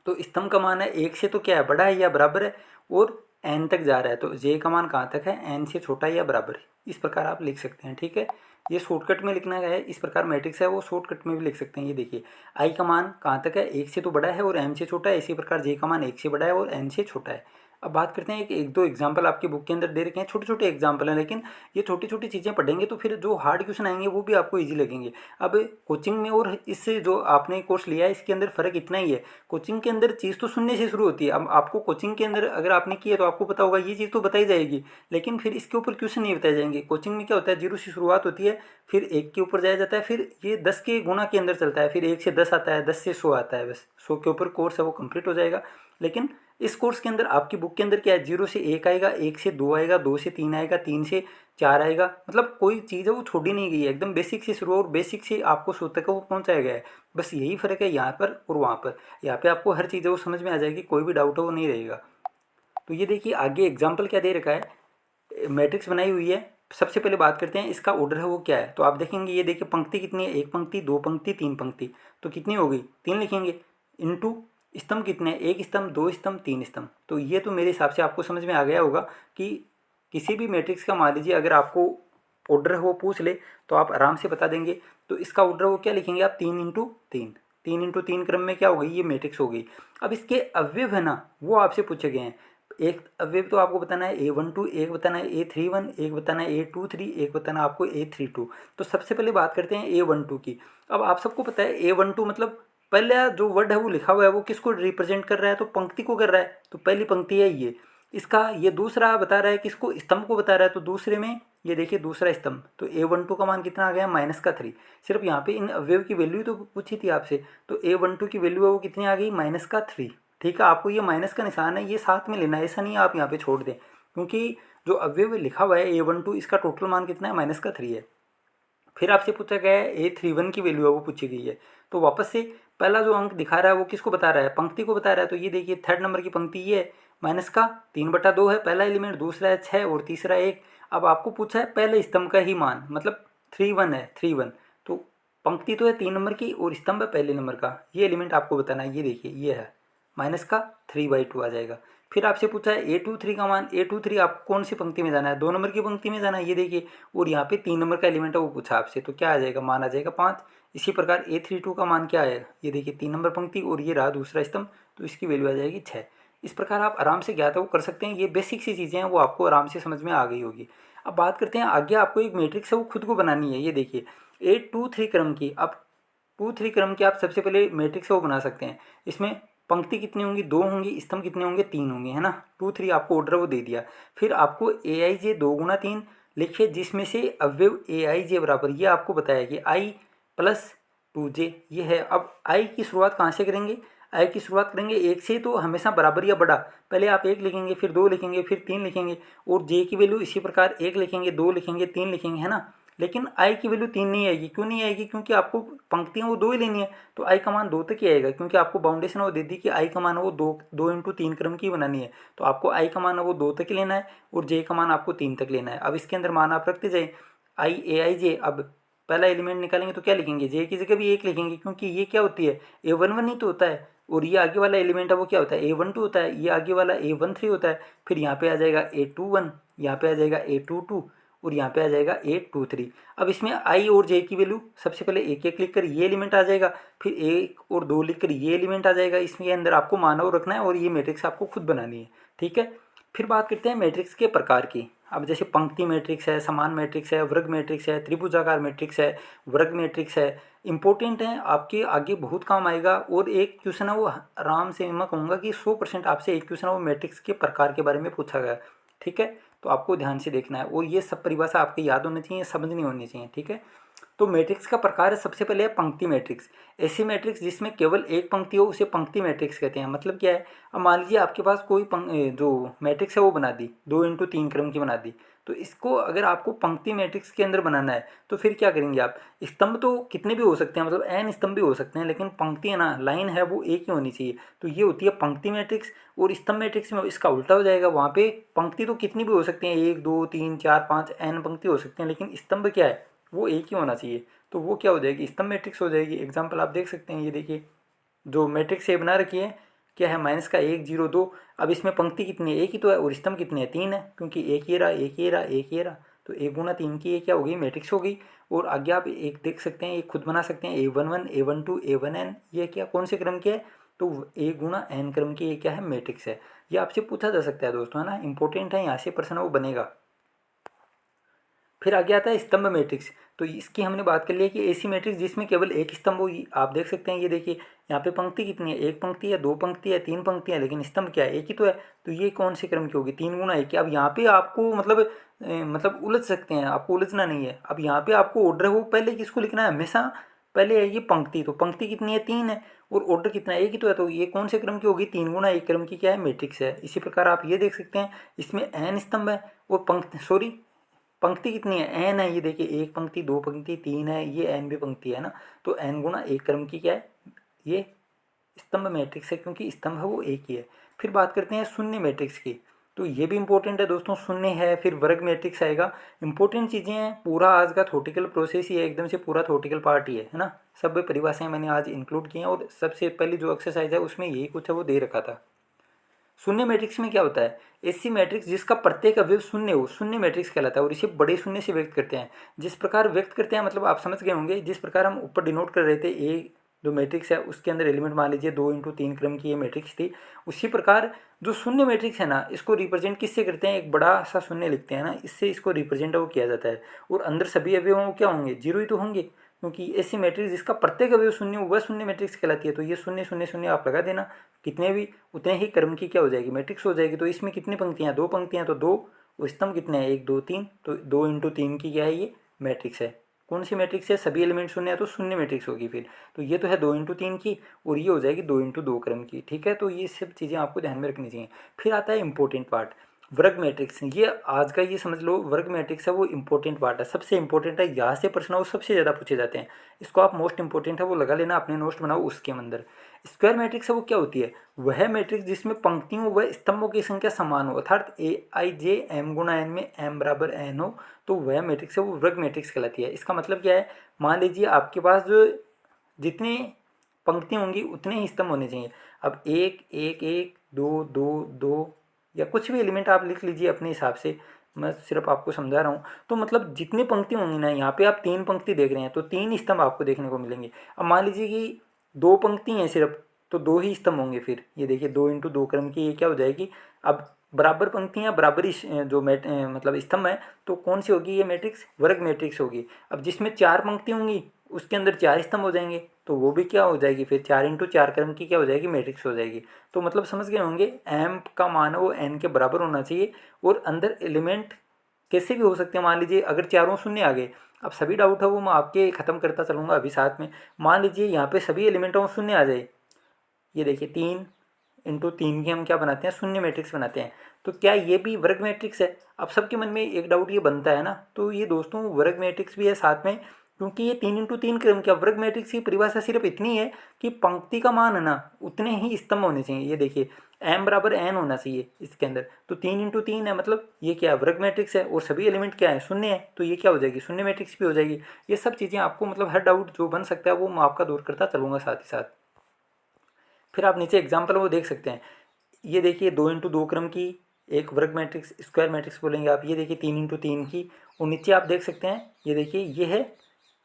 Speaker 2: तो स्तंभ का मान है 1 से तो क्या है, बड़ा है या बराबर है, और n तक जा रहा है। तो जे का मान कहाँ तक है, n से छोटा है या बराबर है। इस प्रकार आप लिख सकते हैं, ठीक है। ये शॉर्टकट में लिखना है, इस प्रकार मैट्रिक्स है वो शॉर्टकट में भी लिख सकते हैं। ये देखिए आई का मान कहाँ तक है, 1 से तो बड़ा है और m से छोटा है। इसी प्रकार जे का मान 1 से बड़ा है और n से छोटा है। अब बात करते हैं, एक दो एग्जाम्पल आपकी बुक के अंदर दे रखे हैं, छोटे छोटे एग्जाम्पल हैं, लेकिन ये छोटी छोटी चीज़ें पढ़ेंगे तो फिर जो हार्ड क्वेश्चन आएंगे वो भी आपको इजी लगेंगे। अब कोचिंग में और इससे जो आपने कोर्स लिया है इसके अंदर फ़र्क इतना ही है, कोचिंग के अंदर चीज़ तो शून्य से शुरू होती है। अब आपको कोचिंग के अंदर अगर आपने किया तो आपको पता होगा ये चीज़ तो बताई जाएगी, लेकिन फिर इसके ऊपर क्वेश्चन नहीं बताए जाएंगे। कोचिंग में क्या होता है, 0 से शुरुआत होती है, फिर 1 के ऊपर जाया जाता है, फिर ये 10 के गुणा के अंदर चलता है, फिर 1 से 10 आता है, 10 से 100 आता है, बस 100 के ऊपर कोर्स है वो कंप्लीट हो जाएगा। लेकिन इस कोर्स के अंदर आपकी बुक के अंदर क्या है, 0 से 1 आएगा, 1 से 2 आएगा, 2 से 3 आएगा, 3 से 4 आएगा। मतलब कोई चीज़ है वो छोड़ी नहीं गई है, एकदम बेसिक से शुरू और बेसिक से आपको 100 तक वो पहुंचाया गया है। बस यही फ़र्क है यहाँ पर और वहाँ पर। यहाँ पे आपको हर चीज़ है वो समझ में आ जाएगी, कोई भी डाउट है वो नहीं रहेगा। तो ये देखिए आगे एग्जाम्पल क्या दे रखा है, मैट्रिक्स बनाई हुई है। सबसे पहले बात करते हैं इसका ऑर्डर है वो क्या है। तो आप देखेंगे ये देखिए पंक्ति कितनी है, 1 पंक्ति, 2 पंक्ति, 3 पंक्ति, तो कितनी हो गई, 3 लिखेंगे। इनटू स्तंभ कितने हैं, 1 स्तंभ, 2 स्तंभ, 3 स्तंभ। तो ये तो मेरे हिसाब से आपको समझ में आ गया होगा कि किसी भी मैट्रिक्स का मान लीजिए अगर आपको ऑर्डर वो पूछ ले तो आप आराम से बता देंगे। तो इसका ऑर्डर वो क्या लिखेंगे आप, 3 इंटू 3, 3 इंटू 3 क्रम में क्या हो गई, ये मैट्रिक्स हो गई। अब इसके अवयव है ना वो आपसे पूछे गए हैं। एक अवयव तो आपको बताना है A12, एक बताना है A31, एक बताना है A23, एक बताना आपको A32। तो सबसे पहले बात करते हैं A12 की। अब आप सबको पता है A12 मतलब पहला जो वर्ड है वो लिखा हुआ है वो किसको रिप्रेजेंट कर रहा है, तो पंक्ति को कर रहा है। तो पहली पंक्ति है ये इसका, ये दूसरा बता रहा है किसको, स्तंभ को बता रहा है। तो दूसरे में ये देखिए दूसरा स्तंभ, तो A12 का मान कितना आ गया, -3। सिर्फ यहाँ पे इन अवयव की वैल्यू तो पूछी थी आपसे, तो A12 की वैल्यू है वो कितनी आ गई, -3। ठीक है। आपको ये माइनस का निशान है ये साथ में लेना है, ऐसा नहीं आप यहाँ पे छोड़ दें, क्योंकि जो अवयव लिखा हुआ है A12 इसका टोटल मान कितना है -3 है। फिर आपसे पूछा गया है A31 की वैल्यू है वो पूछी गई है। तो वापस से पहला जो अंक दिखा रहा है वो किसको बता रहा है, पंक्ति को बता रहा है। तो ये देखिए थर्ड नंबर की पंक्ति ये है, माइनस का 3/2 है पहला एलिमेंट, दूसरा है 6 और तीसरा 1। अब आपको पूछा है पहले स्तंभ का ही मान, मतलब 31 है 31। तो पंक्ति तो है 3 नंबर की और स्तंभ है पहले नंबर का, ये एलिमेंट आपको बताना है। ये देखिए ये है -3/2 आ जाएगा। फिर आपसे पूछा है A23 का मान, A23 आपको कौन सी पंक्ति में जाना है, 2 नंबर की पंक्ति में जाना है, ये देखिए। और यहाँ पे 3 नंबर का एलिमेंट है वो पूछा आपसे, तो क्या आ जाएगा, मान आ जाएगा 5। इसी प्रकार A32 का मान क्या है, ये देखिए 3 नंबर पंक्ति और ये रहा दूसरा स्तंभ, तो इसकी वैल्यू आ जाएगी 6। इस प्रकार आप आराम से ज्ञात वो कर सकते हैं। ये बेसिक सी चीज़ें हैं वो आपको आराम से समझ में आ गई होगी। अब बात करते हैं आगे, आपको एक मैट्रिक्स है वो खुद को बनानी है। ये देखिए A23 क्रम की, अब 2 3 क्रम की आप सबसे पहले मैट्रिक्स है वो बना सकते हैं। इसमें पंक्ति कितनी होंगी, 2 होंगी, स्तंभ कितने होंगे, 3 होंगे, है ना। 2 3 आपको ऑर्डर वो दे दिया। फिर आपको AIJ 2 गुना 3 लिखिए, जिसमें से अवयव AIJ बराबर ये आपको बताया कि I + 2J ये है। अब I की शुरुआत कहाँ से करेंगे, I की शुरुआत करेंगे 1 से, तो हमेशा बराबर या बड़ा, पहले आप 1 लिखेंगे, फिर 2 लिखेंगे, फिर 3 लिखेंगे, और J की वैल्यू इसी प्रकार 1 लिखेंगे, 2 लिखेंगे, 3 लिखेंगे, है ना। लेकिन आई की वैल्यू 3 नहीं आएगी, क्यों नहीं आएगी, क्योंकि आपको पंक्तियाँ वो 2 ही लेनी है, तो आई का मान 2 तक ही आएगा, क्योंकि आपको बाउंडेशन वो दे दी कि आई का मान वो 2 × 3 क्रम की बनानी है। तो आपको आई का मान वो 2 तक ही लेना है और जे का मान आपको 3 तक लेना है। अब इसके अंदर मान आप रखते जाए AIJ। अब पहला एलिमेंट निकालेंगे तो क्या लिखेंगे, जे की जगह भी 1 लिखेंगे, क्योंकि ये क्या होती है A11 ही तो होता है, और ये आगे वाला एलिमेंट है वो क्या होता है A12 होता है, ये आगे वाला A13 होता है। फिर यहाँ पे आ जाएगा A21, यहाँ पे आ जाएगा A22 और यहाँ पे आ जाएगा A23। अब इसमें आई और जे की वैल्यू सबसे पहले 1 1 लिख कर ये एलिमेंट आ जाएगा, फिर 1 और 2 लिख कर ये एलिमेंट आ जाएगा। इसमें अंदर आपको मानव रखना है और ये मैट्रिक्स आपको खुद बनानी है, ठीक है। फिर बात करते हैं मैट्रिक्स के प्रकार की। अब जैसे पंक्ति मैट्रिक्स है, समान मैट्रिक्स है, वर्ग मैट्रिक्स है, त्रिभुजाकार मैट्रिक्स है, वर्ग मैट्रिक्स है। इंपॉर्टेंट है, आपके आगे बहुत काम आएगा। और एक क्वेश्चन है वो आराम से मैं कहूँगा कि 100% आपसे एक क्वेश्चन है वो मैट्रिक्स के प्रकार के बारे में पूछा गया, ठीक है। तो आपको ध्यान से देखना है और ये सब परिभाषा आपके याद होनी चाहिए, समझनी होनी चाहिए, ठीक है। तो मैट्रिक्स का प्रकार है, सबसे पहले है पंक्ति मैट्रिक्स। ऐसी मैट्रिक्स जिसमें केवल एक पंक्ति हो उसे पंक्ति मैट्रिक्स कहते हैं। मतलब क्या है, अब मान लीजिए आपके पास कोई जो मैट्रिक्स है वो बना दी, 2 × 3 क्रम की बना दी, तो इसको अगर आपको पंक्ति मैट्रिक्स के अंदर बनाना है तो फिर क्या करेंगे आप, स्तंभ तो कितने भी हो सकते हैं, मतलब n स्तंभ भी हो सकते हैं, लेकिन पंक्ति है ना, लाइन है वो एक ही होनी चाहिए। तो ये होती है पंक्ति मैट्रिक्स। और स्तंभ मैट्रिक्स में इसका उल्टा हो जाएगा, वहाँ पे पंक्ति तो कितनी भी हो सकती हैं, 1 2 3 4 5 n पंक्ति हो सकती हैं, लेकिन स्तंभ क्या है वो एक ही होना चाहिए। तो वो क्या हो जाएगी, स्तंभ मैट्रिक्स हो जाएगी। एग्जाम्पल आप देख सकते हैं, ये देखिए जो मैट्रिक्स ये बना रखी है क्या है, -1 0 2। अब इसमें पंक्ति कितनी है, एक ही तो है, और स्तंभ कितने हैं, 3 है, क्योंकि एक ये रहा, एक ये रहा, एक ये रहा। तो 1 × 3 की ये क्या हो गई, मैट्रिक्स हो गई। और आगे आप एक देख सकते हैं, एक खुद बना सकते हैं, A11 A12 A1n, ये क्या कौन से क्रम की है, तो A × n क्रम की ये क्या है, मैट्रिक्स है। ये आपसे पूछा जा सकता है दोस्तों, है ना, इंपॉर्टेंट है, यहाँ से प्रश्न वो बनेगा। फिर आगे आता है स्तंभ मैट्रिक्स। तो इसकी हमने बात कर ली है कि ऐसी मैट्रिक्स जिसमें केवल एक स्तंभ हो। आप देख सकते हैं, ये देखिए यहाँ पे पंक्ति कितनी है, 1 पंक्ति है, 2 पंक्ति है, 3 पंक्ति है, लेकिन स्तंभ क्या है, एक ही तो है। तो ये कौन से क्रम की होगी, 3 × 1। अब यहाँ पे आपको मतलब उलझ सकते हैं, आपको उलझना नहीं है। अब यहाँ पे आपको ऑर्डर हो पहले किसको लिखना है, हमेशा पहले है ये पंक्ति, तो पंक्ति कितनी है, 3 है, और ऑर्डर कितना है, एक ही तो है। तो ये कौन से क्रम की होगी, 3 × 1 क्रम की क्या है, मैट्रिक्स है। इसी प्रकार आप ये देख सकते हैं, इसमें n स्तंभ है और पंक्ति कितनी है, n है। ये देखिए 1 पंक्ति, 2 पंक्ति, 3 है, ये n भी पंक्ति है ना। तो n × 1 क्रम की क्या है, ये स्तंभ मैट्रिक्स है, क्योंकि स्तंभ है वो एक ही है। फिर बात करते हैं शून्य मैट्रिक्स की। तो ये भी इंपॉर्टेंट है दोस्तों, शून्य है, फिर वर्ग मैट्रिक्स आएगा। इंपॉर्टेंट चीज़ें हैं, पूरा आज का थ्योरेटिकल प्रोसेस ही है, एकदम से पूरा थ्योरेटिकल पार्ट ही है ना। सब परिभाषाएं मैंने आज इंक्लूड की हैं, और सबसे पहले जो एक्सरसाइज है उसमें यही कुछ है वो दे रखा था। शून्य मैट्रिक्स में क्या होता है, ऐसी मैट्रिक्स जिसका प्रत्येक अवयव शून्य हो, शून्य मैट्रिक्स कहलाता है, और इसे बड़े शून्य से व्यक्त करते हैं। जिस प्रकार व्यक्त करते हैं, मतलब आप समझ गए होंगे, जिस प्रकार हम ऊपर डिनोट कर रहे थे, ए जो मैट्रिक्स है उसके अंदर एलिमेंट मान लीजिए 2 × 3 क्रम की ये मैट्रिक्स थी, उसी प्रकार जो शून्य मैट्रिक्स है ना, इसको रिप्रेजेंट किससे करते हैं, एक बड़ा सा शून्य लिखते हैं ना, इससे इसको रिप्रेजेंट वो किया जाता है। और अंदर सभी अवयव क्या होंगे, 0 ही तो होंगे, क्योंकि ऐसी मैट्रिक्स जिसका प्रत्येक अवयव शून्य हो वह शून्य मैट्रिक्स कहलाती है। तो ये 0 0 0 आप लगा देना, कितने भी उतने ही क्रम की क्या हो जाएगी, मैट्रिक्स हो जाएगी। तो इसमें कितनी पंक्तियाँ, 2 पंक्तियाँ, तो 2, स्तंभ कितने हैं, 1 2 3, तो 2 × 3 की क्या है ये मैट्रिक्स है। कौन सी मैट्रिक्स है, सभी एलिमेंट शून्य है तो शून्य मैट्रिक्स होगी फिर। तो ये तो है 2x3 की, और ये हो जाएगी 2x2 क्रम की, ठीक है। तो ये सब चीज़ें आपको ध्यान में रखनी चाहिए। फिर आता है इंपॉर्टेंट पार्ट, वर्ग मैट्रिक्स। ये आज का ये समझ लो वर्ग मैट्रिक्स है वो इंपॉर्टेंट पार्ट है, सबसे इंपॉर्टेंट है, यहाँ से प्रश्न वो सबसे ज़्यादा पूछे जाते हैं। इसको आप मोस्ट इंपॉर्टेंट है वो लगा लेना, अपने नोट्स बनाओ उसके अंदर। स्क्वायर मैट्रिक्स है वो क्या होती है, वह मैट्रिक्स जिसमें पंक्तियों व स्तंभों की संख्या समान हो, अर्थात AIJ M × N में M = N हो, तो वह मैट्रिक्स है वो वर्ग मैट्रिक्स कहलाती है। इसका मतलब क्या है, मान लीजिए आपके पास जो जितनी पंक्ति होंगी उतने ही स्तंभ होने चाहिए। अब 1 1 1 2 2 2 या कुछ भी एलिमेंट आप लिख लीजिए अपने हिसाब से, मैं सिर्फ आपको समझा रहा हूँ। तो मतलब जितनी पंक्ति होंगी ना, यहाँ पे आप 3 पंक्ति देख रहे हैं तो 3 स्तंभ आपको देखने को मिलेंगे। अब मान लीजिए कि 2 पंक्ति हैं सिर्फ, तो 2 ही स्तंभ होंगे फिर। ये देखिए 2x2 क्रम की ये क्या हो जाएगी, अब बराबर पंक्तियाँ बराबर जो मतलब स्तंभ है, तो कौन सी होगी ये मैट्रिक्स, वर्ग मैट्रिक्स होगी। अब जिसमें 4 पंक्ति होंगी उसके अंदर 4 स्तंभ हो जाएंगे, तो वो भी क्या हो जाएगी फिर 4x4 क्रम की क्या हो जाएगी, मैट्रिक्स हो जाएगी। तो मतलब समझ गए होंगे, M का मान है वो N के बराबर होना चाहिए, और अंदर एलिमेंट कैसे भी हो सकते हैं। मान लीजिए अगर चारों शून्य आ गए, अब सभी डाउट है वो मैं आपके ख़त्म करता चलूँगा अभी साथ में। मान लीजिए यहाँ पे सभी एलिमेंटों में शून्य आ जाए, ये देखिए 3x3 की हम क्या बनाते हैं, शून्य मैट्रिक्स बनाते हैं, तो क्या ये भी वर्ग मैट्रिक्स है। अब सबके मन में एक डाउट ये बनता है ना, तो ये दोस्तों वर्ग मैट्रिक्स भी है साथ में, क्योंकि ये 3x3 क्रम क्या, वर्ग मैट्रिक्स की परिभाषा सिर्फ इतनी है कि पंक्ति का मान है ना उतने ही स्तंभ होने चाहिए। ये देखिए M = N होना चाहिए इसके अंदर, तो 3x3 है, मतलब ये क्या है, वर्ग मैट्रिक्स है, और सभी एलिमेंट क्या है, शून्य है, तो ये क्या हो जाएगी, शून्य मैट्रिक्स भी हो जाएगी। ये सब चीज़ें आपको मतलब हर डाउट जो बन सकता है वो मैं आपका दूर करता चलूँगा साथ ही साथ। फिर आप नीचे एग्जाम्पल वो देख सकते हैं, ये देखिए 2x2 क्रम की एक वर्ग मैट्रिक्स, स्क्वायर मैट्रिक्स बोलेंगे आप। ये देखिए 3x3 की, और नीचे आप देख सकते हैं ये देखिए ये है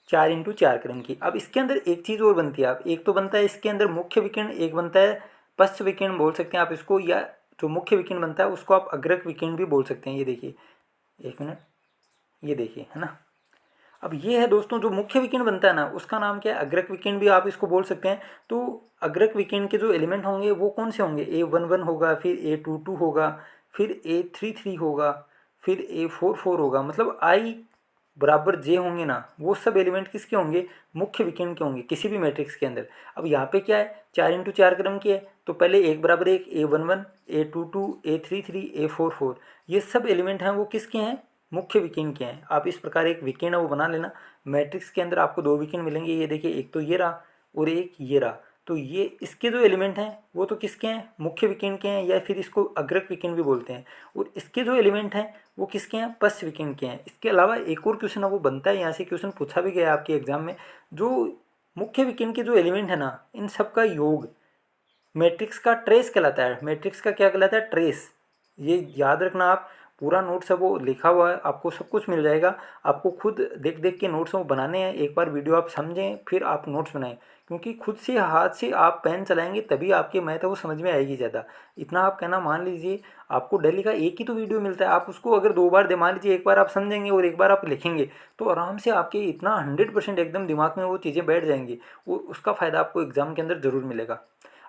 Speaker 2: 4x4 क्रम की। अब इसके अंदर एक चीज़ और बनती है, आप एक तो बनता है इसके अंदर मुख्य विकर्ण, एक बनता है पश्च विकर्ण बोल सकते हैं आप इसको, या जो मुख्य विकर्ण बनता है उसको आप अग्रक विकर्ण भी बोल सकते हैं। ये देखिए 1 मिनट, ये देखिए है ना। अब ये है दोस्तों जो मुख्य विकर्ण बनता है ना उसका नाम क्या है, अग्रक विकर्ण भी आप इसको बोल सकते हैं। तो अग्रक विकर्ण के जो एलिमेंट होंगे वो कौन से होंगे, A11 होगा, फिर A22 होगा, फिर A33 होगा, फिर A44 होगा, मतलब I = J होंगे ना, वो सब एलिमेंट किसके होंगे, मुख्य विकर्ण के होंगे किसी भी मैट्रिक्स के अंदर। अब यहाँ पे क्या है 4x4 क्रम की है, तो पहले 1 = 1 A11 A22 A33 A44, ये सब एलिमेंट हैं वो किसके हैं, मुख्य विकर्ण के हैं। आप इस प्रकार एक विकर्ण है वो बना लेना। मैट्रिक्स के अंदर आपको 2 विकर्ण मिलेंगे, ये देखिए एक तो ये रहा और एक ये रहा, तो ये इसके जो एलिमेंट हैं वो तो किसके हैं, मुख्य विकर्ण के हैं, या फिर इसको अग्रक विकर्ण भी बोलते हैं। और इसके जो एलिमेंट हैं वो किसके हैं, पश्च विकर्ण के हैं। इसके अलावा एक और क्वेश्चन है वो बनता है, यहाँ से क्वेश्चन पूछा भी गया आपके एग्जाम में, जो मुख्य विकर्ण के जो एलिमेंट है ना इन सब का योग मैट्रिक्स का ट्रेस कहलाता है। मैट्रिक्स का क्या कहलाता है, ट्रेस। ये याद रखना, आप पूरा नोट्स है वो लिखा हुआ है, आपको सब कुछ मिल जाएगा। आपको खुद देख देख के नोट्स वो बनाने हैं, एक बार वीडियो आप समझें फिर आप नोट्स बनाएं, क्योंकि खुद से हाथ से आप पेन चलाएंगे तभी आपके मैथ है वो समझ में आएगी ज़्यादा। इतना आप कहना, मान लीजिए आपको डेली का एक ही तो वीडियो मिलता है, आप उसको अगर 2 बार दे, मान लीजिए एक बार आप समझेंगे और एक बार आप लिखेंगे, तो आराम से आपके इतना 100% एकदम दिमाग में वो चीज़ें बैठ जाएंगी, और उसका फ़ायदा आपको एग्जाम के अंदर ज़रूर मिलेगा।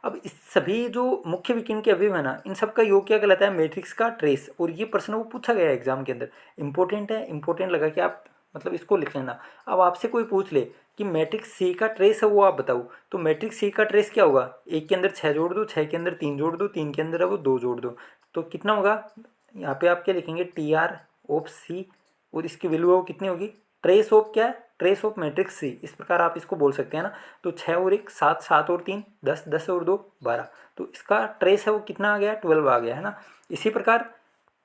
Speaker 2: अब इस सभी जो मुख्य विकर्ण के अवयव है ना इन सब का योग क्या कहलाता है, मैट्रिक्स का ट्रेस। और ये प्रश्न वो पूछा गया है एग्जाम के अंदर, इंपॉर्टेंट है, इंपॉर्टेंट लगा कि आप मतलब इसको लिख लेना। अब आपसे कोई पूछ ले कि मैट्रिक्स सी का ट्रेस है वो आप बताओ, तो मैट्रिक्स सी का ट्रेस क्या होगा, 1 के अंदर 6 जोड़ दो, 6 के अंदर 3 जोड़ दो, 3 के अंदर है वो 2 जोड़ दो, तो कितना होगा, यहाँ पे आप क्या लिखेंगे, TR(C), और इसकी वैल्यू वो कितनी होगी, ट्रेस ऑफ क्या है, ट्रेस ऑफ मैट्रिक्स सी, इस प्रकार आप इसको बोल सकते हैं ना। तो 6 और 1 7, 7 और 3 10, 10 और 2 12, तो इसका ट्रेस है वो कितना आ गया, 12 आ गया है ना। इसी प्रकार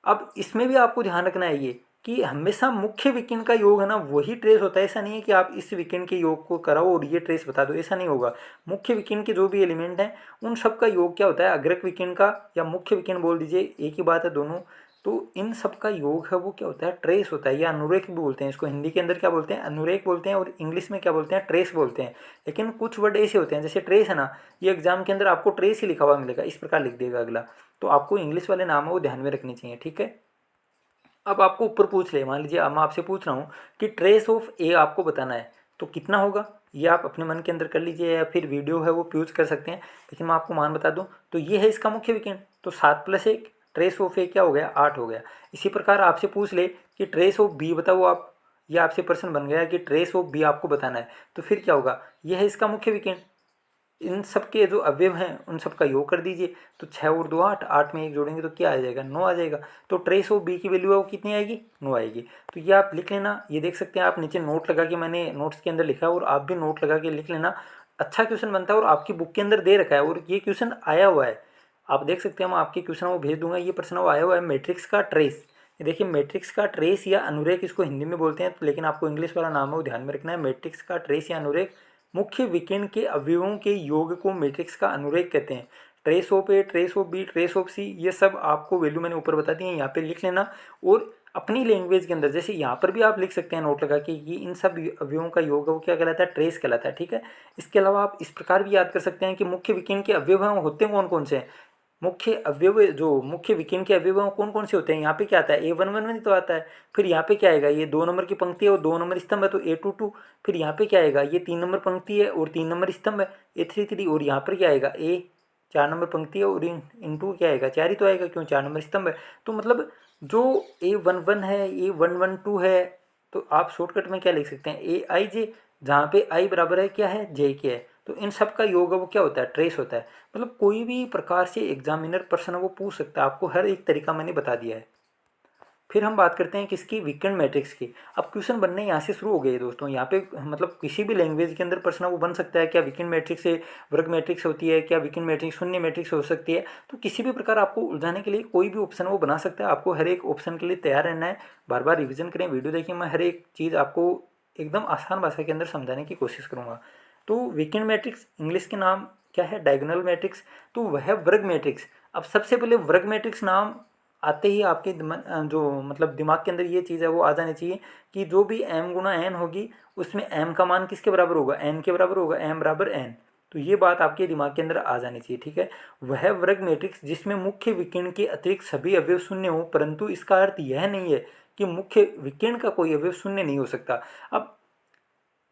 Speaker 2: अब इसमें भी आपको ध्यान रखना है ये कि हमेशा मुख्य विकर्ण का योग है ना वही ट्रेस होता है। ऐसा नहीं है कि आप इस विकर्ण के योग को कराओ और ये ट्रेस बता दो, ऐसा नहीं होगा। मुख्य विकर्ण के जो भी एलिमेंट हैं उन सब का योग क्या होता है, अग्रक विकर्ण का या मुख्य विकर्ण बोल दीजिए, एक ही बात है दोनों। तो इन सब का योग है वो क्या होता है, ट्रेस होता है, या अनुरेख भी बोलते हैं इसको। हिंदी के अंदर क्या बोलते हैं, अनुरेख बोलते हैं, और इंग्लिश में क्या बोलते हैं, ट्रेस बोलते हैं। लेकिन कुछ वर्ड ऐसे होते हैं, जैसे ट्रेस है ना, ये एग्जाम के अंदर आपको ट्रेस ही लिखा हुआ मिलेगा, इस प्रकार लिख देगा अगला। तो आपको इंग्लिश वाले नाम है वो ध्यान में रखने चाहिए, ठीक है। अब आपको ऊपर पूछ ले, मान लीजिए अब मैं आपसे पूछ रहा हूँ कि ट्रेस ऑफ ए आपको बताना है, तो कितना होगा, ये आप अपने मन के अंदर कर लीजिए, या फिर वीडियो है वो प्यूज कर सकते हैं, लेकिन मैं आपको मान बता दूं। तो ये है इसका मुख्य विकर्ण, तो 7 + 1 ट्रेस ऑफ ए क्या हो गया, 8 हो गया। इसी प्रकार आपसे पूछ ले कि ट्रेस ऑफ बी बताओ आप, ये आपसे प्रश्न बन गया कि ट्रेस ऑफ बी आपको बताना है, तो फिर क्या होगा, यह है इसका मुख्य विकेंड। इन सब के जो अवयव हैं उन सब का योग कर दीजिए, तो 6 और 2 8, 8 में 1 जोड़ेंगे तो क्या आ जाएगा, 9 आ जाएगा। तो ट्रेस ऑफ बी की वैल्यू है वो कितनी आएगी, 9 आएगी। तो ये आप लिख लेना, ये देख सकते हैं आप नीचे नोट लगा के मैंने नोट्स के अंदर लिखा है, और आप भी नोट लगा के लिख लेना। अच्छा क्वेश्चन बनता है और आपकी बुक के अंदर दे रखा है, और ये क्वेश्चन आया हुआ है, आप देख सकते हैं। मैं आपके क्वेश्चन वो भेज दूंगा। ये प्रश्न वो आया हुआ है, मैट्रिक्स का ट्रेस। ये देखिए, मैट्रिक्स का ट्रेस या अनुरेख इसको हिंदी में बोलते हैं, लेकिन आपको इंग्लिश वाला नाम है वो ध्यान में रखना है। मैट्रिक्स का ट्रेस या अनुरेख, मुख्य विकिरण के अवयवों के योग को मैट्रिक्स का अनुरेख कहते हैं। Trace of A, trace of B, trace of C, ये सब आपको वैल्यू मैंने ऊपर बता दी है, यहाँ पे लिख लेना। और अपनी लैंग्वेज के अंदर जैसे यहाँ पर भी आप लिख सकते हैं नोट लगा के, ये इन सब अवयवों का योग है वो क्या कहलाता है, ट्रेस कहलाता है। ठीक है, इसके अलावा आप इस प्रकार भी याद कर सकते हैं कि मुख्य विकिरण के अवयव होते हैं कौन कौन से हैं। मुख्य अवयव, जो मुख्य विकिरण के अवयव कौन कौन से होते हैं, यहाँ पे क्या आता है, A11 में तो आता है। फिर यहाँ पे क्या आएगा, ये 2 नंबर की पंक्ति है और 2 नंबर स्तंभ है तो A22। फिर यहाँ पे क्या आएगा, ये 3 नंबर पंक्ति है और 3 नंबर स्तंभ है, A33। और यहाँ पर क्या आएगा, A 4 नंबर पंक्ति है और इंटू क्या आएगा, 4 ही तो आएगा, क्यों, 4 नंबर स्तंभ है। तो मतलब जो A11 है, A112 है, तो आप शॉर्टकट में क्या लिख सकते हैं, AIJ, जहाँ पे I बराबर है क्या है, J के है। तो इन सब का योग वो क्या होता है, ट्रेस होता है। मतलब कोई भी प्रकार से एग्जामिनर प्रश्न वो पूछ सकता है, आपको हर एक तरीका मैंने बता दिया है। फिर हम बात करते हैं किसकी, विकर्ण मैट्रिक्स की। अब क्वेश्चन बनने यहाँ से शुरू हो गए दोस्तों। यहाँ पे मतलब किसी भी लैंग्वेज के अंदर प्रश्न वो बन सकता है, क्या विकर्ण मैट्रिक्स से वर्ग मैट्रिक्स होती है, क्या विकर्ण मैट्रिक्स शून्य मैट्रिक्स हो सकती है। तो किसी भी प्रकार आपको उलझाने के लिए कोई भी ऑप्शन वो बना सकता है। आपको हर एक ऑप्शन के लिए तैयार रहना है, बार बार रिविजन करें, वीडियो देखिए। मैं हर एक चीज़ आपको एकदम आसान भाषा के अंदर समझाने की कोशिश करूँगा। तो विकर्ण मैट्रिक्स इंग्लिश के नाम क्या है, डायगोनल मैट्रिक्स, तो वह वर्ग मैट्रिक्स। अब सबसे पहले वर्ग मैट्रिक्स नाम आते ही आपके जो मतलब दिमाग के अंदर ये चीज़ है वो आ जानी चाहिए कि जो भी m गुना n होगी उसमें m का मान किसके बराबर होगा, n के बराबर होगा, m बराबर n। तो ये बात आपके दिमाग के अंदर आ जानी चाहिए। ठीक है, वह वर्ग मैट्रिक्स जिसमें मुख्य विकिरण के अतिरिक्त सभी अवयव शून्य हो, परंतु इसका अर्थ यह नहीं है कि मुख्य विकिरण का कोई अवयव शून्य नहीं हो सकता। अब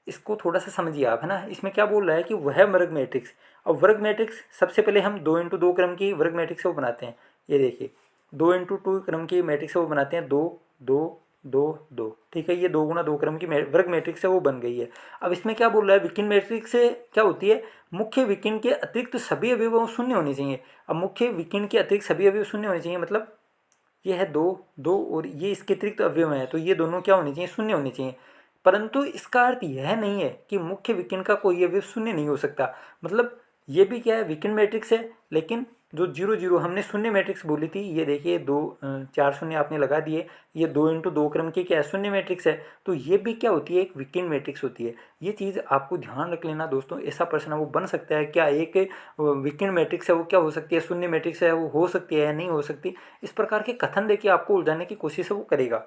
Speaker 2: इसको थोड़ा सा समझिए आप, है ना। इसमें क्या बोल रहा है कि वह वर्ग मैट्रिक्स। अब वर्ग मैट्रिक्स सबसे पहले हम 2x2 क्रम की वर्ग मैट्रिक्स वो बनाते हैं। ये देखिए 2x2 क्रम की मैट्रिक्स वो बनाते हैं, 2 2 2 2। ठीक है, ये 2 गुना 2 क्रम की वर्ग मैट्रिक्स है वो बन गई है। अब इसमें क्या बोल रहा है, विकिरण मैट्रिक्स से क्या होती है, मुख्य विकिरण के अतिरिक्त सभी अवयव शून्य होने चाहिए। अब मुख्य विकिरण के अतिरिक्त सभी अवयव शून्य होने चाहिए, मतलब ये है 2 2 और ये इसके अतिरिक्त अवयव हैं, तो ये दोनों क्या होने चाहिए, शून्य होने चाहिए। परंतु इसका अर्थ यह नहीं है कि मुख्य विकिरण का कोई अवयव शून्य नहीं हो सकता। मतलब ये भी क्या है, विकिरण मैट्रिक्स है, लेकिन जो 0 0 हमने शून्य मैट्रिक्स बोली थी, ये देखिए 2 4 शून्य आपने लगा दिए, ये 2x2 क्रम की क्या है, शून्य मैट्रिक्स है। तो ये भी क्या होती है, एक विकिरण मैट्रिक्स होती है। ये चीज़ आपको ध्यान रख लेना दोस्तों। ऐसा प्रश्न वो बन सकता है, क्या एक विकिरण मैट्रिक्स है वो क्या हो सकती है, शून्य मैट्रिक्स है वो हो सकती है या नहीं हो सकती। इस प्रकार के कथन देखिए आपको उलझाने की कोशिश है वो करेगा।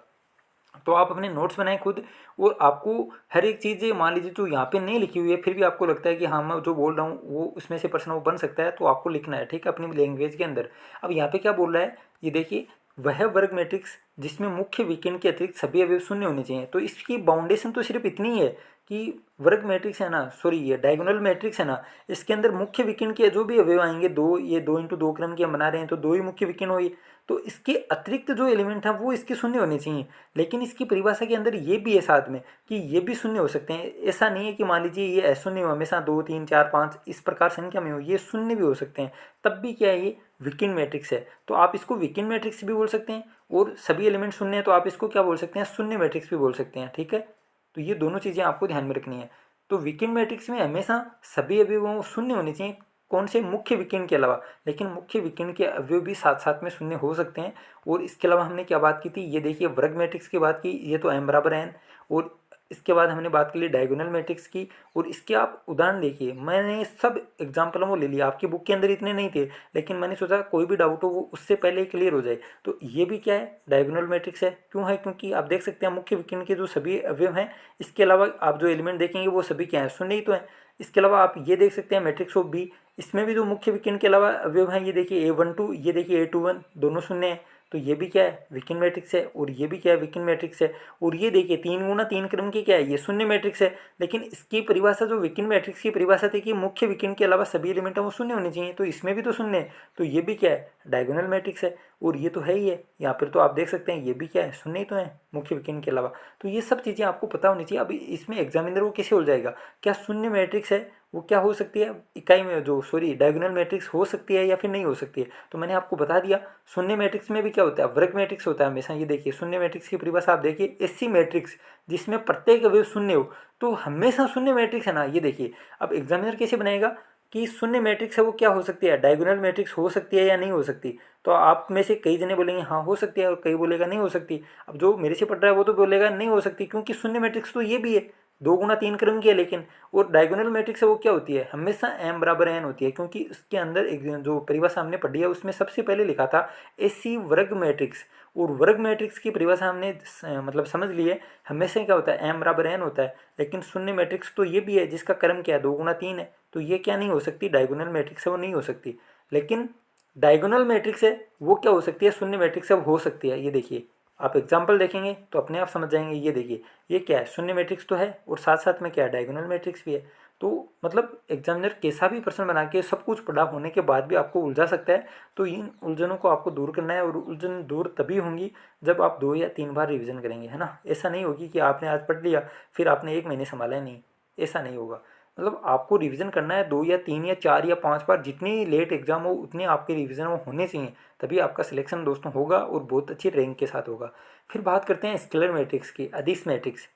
Speaker 2: तो आप अपने नोट्स बनाएं खुद, और आपको हर एक चीज़, मान लीजिए जो यहाँ पे नहीं लिखी हुई है फिर भी आपको लगता है कि हाँ मैं जो बोल रहा हूँ वो उसमें से प्रश्न वो बन सकता है, तो आपको लिखना है। ठीक है, अपनी लैंग्वेज के अंदर। अब यहाँ पे क्या बोल रहा है, ये देखिए वह वर्ग मैट्रिक्स जिसमें मुख्य विकिरण के अतिरिक्त सभी अवयव शून्य होने चाहिए। तो इसकी बाउंडेशन तो सिर्फ इतनी ही है कि वर्ग मैट्रिक्स है ना, सॉरी ये डायगोनल मैट्रिक्स है ना, इसके अंदर मुख्य विकिरण के जो भी अवयव आएंगे, दो, ये 2x2 क्रम की हम बना रहे हैं तो 2 ही मुख्य विकिरण हुई, तो इसके अतिरिक्त जो एलिमेंट है वो इसके शून्य होने चाहिए। लेकिन इसकी परिभाषा के अंदर ये भी है साथ में कि ये भी शून्य हो सकते हैं। ऐसा नहीं है कि मान लीजिए ये अशून्य हो, हमेशा 2 3 4 5 इस प्रकार संख्या में हो, ये शून्य भी हो सकते हैं। तब भी क्या है, ये विकिरण मैट्रिक्स है, तो आप इसको विकिरण मैट्रिक्स भी बोल सकते हैं। और सभी एलिमेंट शून्य है तो आप इसको क्या बोल सकते हैं, शून्य मैट्रिक्स भी बोल सकते हैं। ठीक है, तो ये दोनों चीज़ें आपको ध्यान में रखनी है। तो विकिरण मैट्रिक्स में हमेशा सभी अवयवों शून्य होने चाहिए, कौन से, मुख्य विकिरण के अलावा। लेकिन मुख्य विकिरण के अवयव भी साथ साथ में शून्य हो सकते हैं। और इसके अलावा हमने क्या बात की थी, ये देखिए वर्ग मैट्रिक्स की बात की, ये तो m बराबर n। और इसके बाद हमने बात की ली डायगोनल मैट्रिक्स की। और इसके आप उदाहरण देखिए, मैंने सब एग्जाम्पल वो ले लिया, आपकी बुक के अंदर इतने नहीं थे, लेकिन मैंने सोचा कोई भी डाउट हो वो उससे पहले क्लियर हो जाए। तो ये भी क्या है, डायगोनल मैट्रिक्स है। क्यों है, क्योंकि आप देख सकते हैं मुख्य विकिरण के जो सभी अवयव हैं, इसके अलावा आप जो एलिमेंट देखेंगे वो सभी क्या है, शून्य ही तो है। इसके अलावा आप ये देख सकते हैं मैट्रिक्स ऑफ बी, इसमें भी जो मुख्य विकिरण के अलावा अवयव हैं, ये देखिए A12, ये देखिए A21, दोनों शून्य हैं। तो ये भी क्या है, विकिन मैट्रिक्स है, और ये भी क्या है, विकिन मैट्रिक्स है। और ये देखिए 3 गुना 3 क्रम की क्या है, ये शून्य मैट्रिक्स है। लेकिन इसकी परिभाषा जो विकिन मैट्रिक्स की परिभाषा थी कि मुख्य विकिन के अलावा सभी एलिमेंट हैं वो शून्य होने चाहिए, तो इसमें भी तो शून्य है, तो ये भी क्या है, डायगोनल मैट्रिक्स है। और ये तो है ही है, यहाँ पर तो आप देख सकते हैं ये भी क्या है, शून्य ही तो है मुख्य विकिन के अलावा। तो ये सब चीज़ें आपको पता होनी चाहिए। अब इसमें एग्जामिनर वो कैसे उलझाएगा, क्या शून्य मैट्रिक्स है वो क्या हो सकती है, इकाई में जो सॉरी डायगोनल मैट्रिक्स हो सकती है या फिर नहीं हो सकती है। तो मैंने आपको बता दिया, शून्य मैट्रिक्स में भी क्या होता है, वर्ग मैट्रिक्स होता है हमेशा। ये देखिए शून्य मैट्रिक्स की परिभाषा आप देखिए, ऐसी मैट्रिक्स जिसमें प्रत्येक अवयव शून्य हो तो हमेशा शून्य मैट्रिक्स है ना। ये देखिए अब एग्जामिनर कैसे बनाएगा कि शून्य मैट्रिक्स है वो क्या हो सकती है, डायगोनल मैट्रिक्स हो सकती है या नहीं हो सकती। तो आप में से कई जने बोलेंगे हाँ हो सकती है, और कई बोलेगा नहीं हो सकती। अब जो मेरे से पढ़ रहा है वो तो बोलेगा नहीं हो सकती, क्योंकि शून्य मैट्रिक्स तो ये भी है, 2 गुना 3 क्रम की है। लेकिन और डायगोनल मैट्रिक्स है वो क्या होती है, हमेशा m बराबर n होती है, क्योंकि उसके अंदर एक जो परिभाषा हमने पढ़ी है उसमें सबसे पहले लिखा था एसी वर्ग मैट्रिक्स। और वर्ग मैट्रिक्स की परिभाषा हमने मतलब समझ ली है, हमेशा क्या होता है m बराबर n होता है। लेकिन शून्य मैट्रिक्स तो ये भी है जिसका क्रम क्या है, 2 गुना 3 है, तो ये क्या नहीं हो सकती, डायगोनल मैट्रिक्स है वो नहीं हो सकती। लेकिन डायगोनल मैट्रिक्स है वो क्या हो सकती है, शून्य मैट्रिक्स है वो हो सकती है। ये देखिए आप एग्जाम्पल देखेंगे तो अपने आप समझ जाएंगे। ये देखिए ये क्या है, शून्य मैट्रिक्स तो है और साथ साथ में क्या है, डायगोनल मैट्रिक्स भी है। तो मतलब एग्जामिनर कैसा भी प्रश्न बना के सब कुछ पढ़ा होने के बाद भी आपको उलझा सकता है। तो इन उलझनों को आपको दूर करना है, और उलझन दूर तभी होंगी जब आप 2 या 3 बार रिवीजन करेंगे, है ना। ऐसा नहीं होगी कि आपने आज पढ़ लिया फिर आपने 1 महीने संभाला नहीं, ऐसा नहीं होगा। मतलब आपको रिवीजन करना है 2 या 3 या 4 या 5 बार, जितनी लेट एग्जाम हो उतने आपके रिवीजन वो होने चाहिए, तभी आपका सिलेक्शन दोस्तों होगा और बहुत अच्छी रैंक के साथ होगा। फिर बात करते हैं स्केलर मैट्रिक्स की, अदिश मैट्रिक्स।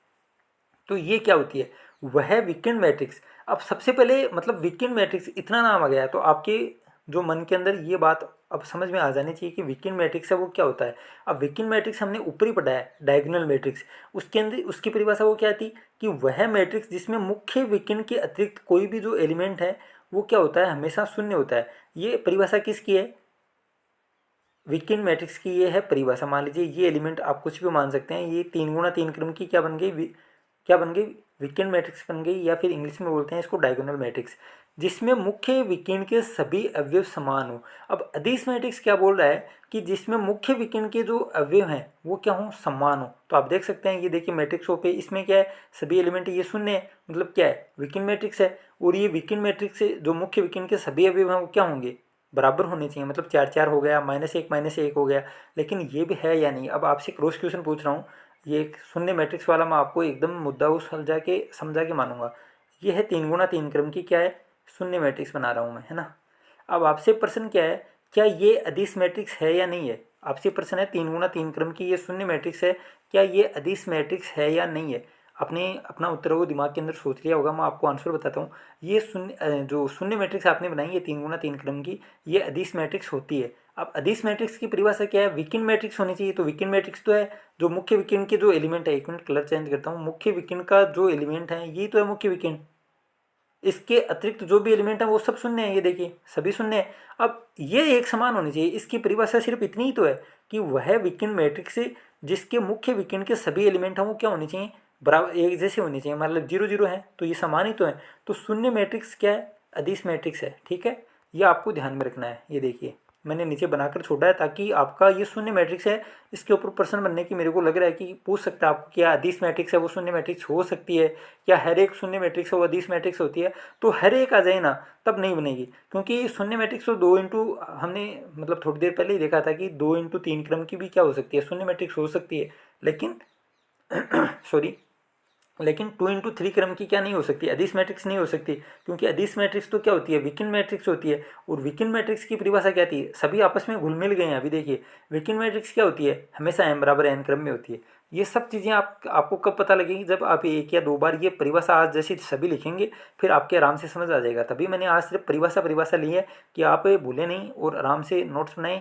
Speaker 2: तो ये क्या होती है, वह वीकेंड मैट्रिक्स। अब सबसे पहले मतलब वीकेंड मैट्रिक्स इतना नाम आ गया तो आपके जो मन के अंदर ये बात अब समझ में आ जानी चाहिए कि वीकेंड मैट्रिक्स है वो क्या होता है। अब वीकेंड मैट्रिक्स हमने ऊपर ही पढ़ा है, डायगोनल मैट्रिक्स। उसके अंदर उसकी परिभाषा वो क्या थी कि वह मैट्रिक्स जिसमें मुख्य वीकेंड के अतिरिक्त कोई भी जो एलिमेंट है वो क्या होता है, हमेशा शून्य होता है। ये परिभाषा किसकी है, वीकेंड मैट्रिक्स की ये है परिभाषा। मान लीजिए ये एलिमेंट आप कुछ भी मान सकते हैं, ये 3 गुना 3 क्रम की क्या बन गई, क्या बन गई, वीकेंड मैट्रिक्स बन गई, या फिर इंग्लिश में बोलते हैं इसको डायगोनल मैट्रिक्स, जिसमें मुख्य वीकेंड के सभी अवयव समान हो। अब अदिश मैट्रिक्स क्या बोल रहा है कि जिसमें मुख्य वीकेंड के जो अवयव हैं वो क्या हो, समान हो। तो आप देख सकते हैं ये देखिए मैट्रिक्स हो पे, इसमें क्या है, सभी एलिमेंट ये शून्य है, मतलब क्या है, वीकेंड मैट्रिक्स है। और ये वीकेंड मैट्रिक्स से जो मुख्य वीकेंड के सभी अवयव हैं वो क्या होंगे, बराबर होने चाहिए, मतलब 4 4 हो गया, -1 हो गया। लेकिन ये भी है या नहीं, अब आपसे क्रॉस क्वेश्चन पूछ रहा हूँ। ये एक शून्य मैट्रिक्स वाला मैं आपको एकदम मुद्दा सुलझा के समझा के मानूंगा। ये है 3 गुना 3 क्रम की क्या है, शून्य मैट्रिक्स बना रहा हूँ मैं, है ना। अब आपसे प्रश्न क्या है, क्या ये अदिश मैट्रिक्स है या नहीं है। आपसे प्रश्न है 3 गुना 3 क्रम की ये शून्य मैट्रिक्स है, क्या ये अदिश मैट्रिक्स है या नहीं है। आपने अपना उत्तर वो दिमाग के अंदर सोच लिया होगा, मैं आपको आंसर बताता हूँ। ये शून्य जो शून्य मैट्रिक्स आपने बनाई है 3 गुना 3 क्रम की, ये अदिश मैट्रिक्स होती है। अब अदिश मैट्रिक्स की परिभाषा क्या है, वीकेंड मैट्रिक्स होनी चाहिए। तो वीकेंड मैट्रिक्स तो है जो मुख्य वीकेंड के जो एलिमेंट है, एक मिनट कलर चेंज करता हूँ, मुख्य वीकेंड का जो एलिमेंट है ये तो है मुख्य वीकेंड, इसके अतिरिक्त जो भी एलिमेंट है वो सब शून्य है, ये देखिए सभी शून्य है। अब ये एक समान होनी चाहिए, इसकी परिभाषा सिर्फ इतनी ही तो है कि वह वीकेंड मैट्रिक्स से जिसके मुख्य वीकेंड के सभी एलिमेंट हैं वो क्या होने चाहिए, बराबर एक जैसे होने चाहिए, मतलब 0 0 है तो ये समान ही तो है। तो शून्य मैट्रिक्स क्या है, अदिश मैट्रिक्स है, ठीक है। ये आपको ध्यान में रखना है। ये देखिए मैंने नीचे बनाकर छोड़ा है ताकि आपका ये शून्य मैट्रिक्स है, इसके ऊपर प्रश्न बनने की मेरे को लग रहा है कि पूछ सकता है आपको, क्या अदिश मैट्रिक्स है वो शून्य मैट्रिक्स हो सकती है, क्या हर एक शून्य मैट्रिक्स है वो अदिश मैट्रिक्स होती है। तो हर एक आ जाए ना तब नहीं बनेगी, क्योंकि शून्य मैट्रिक्स तो 2 इंटू, हमने मतलब थोड़ी देर पहले ही देखा था कि 2 इंटू 3 क्रम की भी क्या हो सकती है, शून्य मैट्रिक्स हो सकती है। लेकिन सॉरी, लेकिन 2 इंटू 3 क्रम की क्या नहीं हो सकती, अदिश मैट्रिक्स नहीं हो सकती, क्योंकि अदिश मैट्रिक्स तो क्या होती है, वीकेंड मैट्रिक्स होती है। और वीकेंड मैट्रिक्स की परिभाषा क्या थी, सभी आपस में घुल मिल गए हैं। अभी देखिए वीकेंड मैट्रिक्स क्या होती है, हमेशा m बराबर n क्रम में होती है। ये सब चीज़ें आपको कब पता लगेगी, जब आप 1 या 2 बार ये परिभाषा आज जैसी सभी लिखेंगे, फिर आपके आराम से समझ आ जाएगा। तभी मैंने आज सिर्फ परिभाषा ली है कि आप भूलें नहीं और आराम से नोट्स बनाएं,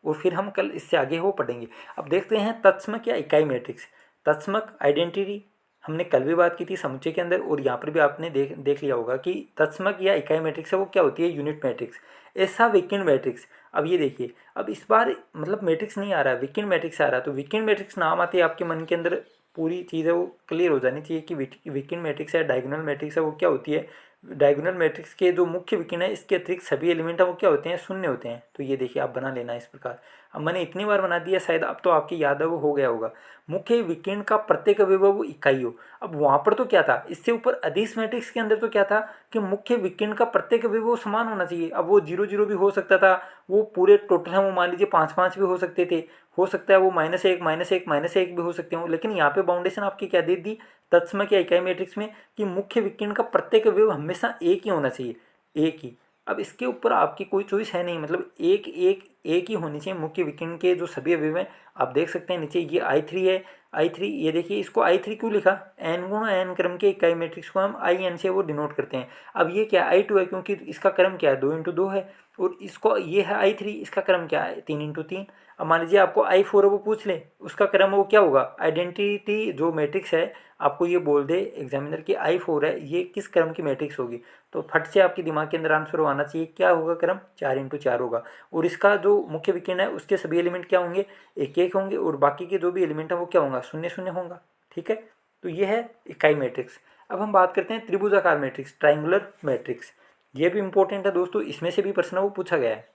Speaker 2: और फिर हम कल इससे आगे हो पढ़ेंगे। अब देखते हैं तत्समक या इकाई मैट्रिक्स। तत्समक आइडेंटिटी हमने कल भी बात की थी समुच्चय के अंदर, और यहाँ पर भी आपने देख लिया होगा कि तत्समक या इकाई मैट्रिक्स है वो क्या होती है, यूनिट मैट्रिक्स। ऐसा वीकेंड मैट्रिक्स, अब ये देखिए, अब इस बार मतलब मैट्रिक्स नहीं आ रहा है, वीकेंड मैट्रिक्स आ रहा है। तो वीकेंड मैट्रिक्स नाम आते ही आपके मन के अंदर पूरी चीज़ है वो क्लियर हो जानी चाहिए कि वीकेंड मैट्रिक्स है, डायगोनल मैट्रिक्स है वो क्या होती है, डायगोनल मैट्रिक्स के जो मुख्य विकर्ण है इसके अतिरिक्त सभी एलिमेंट हैं वो क्या होते हैं, शून्य होते हैं। तो ये देखिए आप बना लेना इस प्रकार। अब मैंने इतनी बार बना दिया, शायद अब तो आपकी याद है वो हो गया होगा। मुख्य विकर्ण का प्रत्येक अवयव वो इकाई हो। अब वहाँ पर तो क्या था, इससे ऊपर अदिश मैट्रिक्स के अंदर तो क्या था कि मुख्य विकर्ण का प्रत्येक अवयव वो समान होना चाहिए। अब वो 0 0 भी हो सकता था, वो पूरे टोटल है वो मान लीजिए 5 5 भी हो सकते थे, हो सकता है वो -1 -1 -1 भी हो सकते हो। लेकिन यहाँ पे बाउंडेशन आपकी क्या दे दी तत्सम क्या इकाई मैट्रिक्स में कि मुख्य विकर्ण का प्रत्येक अवयव हमेशा एक ही होना चाहिए, एक ही। अब इसके ऊपर आपकी कोई चॉइस है नहीं, मतलब एक ही होनी चाहिए मुख्य विकर्ण के जो सभी अवयव हैं। आप देख सकते हैं नीचे ये I3 है, I3 ये देखिए, इसको I3 क्यों लिखा, n गुणा n क्रम के इकाई मैट्रिक्स को हम IN से वो डिनोट करते हैं। अब ये क्या I2 है क्योंकि इसका क्रम क्या है 2 × 2 है, और इसको ये है I3, इसका क्रम क्या है 3 × 3। अब मान लीजिए आपको I4 है वो पूछ ले, उसका क्रम वो क्या होगा, आइडेंटिटी जो मैट्रिक्स है आपको ये बोल दे एग्जामिनर की I4 है ये किस क्रम की मैट्रिक्स होगी, तो फट से आपके दिमाग के अंदर आंसर आना चाहिए क्या होगा, क्रम 4 × 4 होगा। और इसका जो मुख्य विकर्ण है उसके सभी एलिमेंट क्या होंगे, एक एक होंगे, और बाकी के जो भी एलिमेंट है वो क्या होगा, 0 0 होगा। ठीक है, तो ये है इकाई मैट्रिक्स। अब हम बात करते हैं त्रिभुजाकार मैट्रिक्स, ट्राइंगुलर मैट्रिक्स। ये भी इंपॉर्टेंट है दोस्तों, इसमें से भी प्रश्न वो पूछा गया है।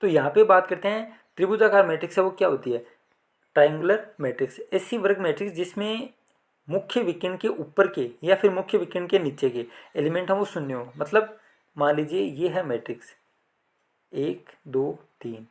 Speaker 2: तो यहाँ पे बात करते हैं त्रिभुजाकार मैट्रिक्स है वो क्या होती है, ट्राइंगुलर मैट्रिक्स ऐसी वर्ग मैट्रिक्स जिसमें मुख्य विकर्ण के ऊपर के या फिर मुख्य विकर्ण के नीचे के एलिमेंट हम वो शून्य हो। मतलब मान लीजिए ये है मैट्रिक्स 1 2 3।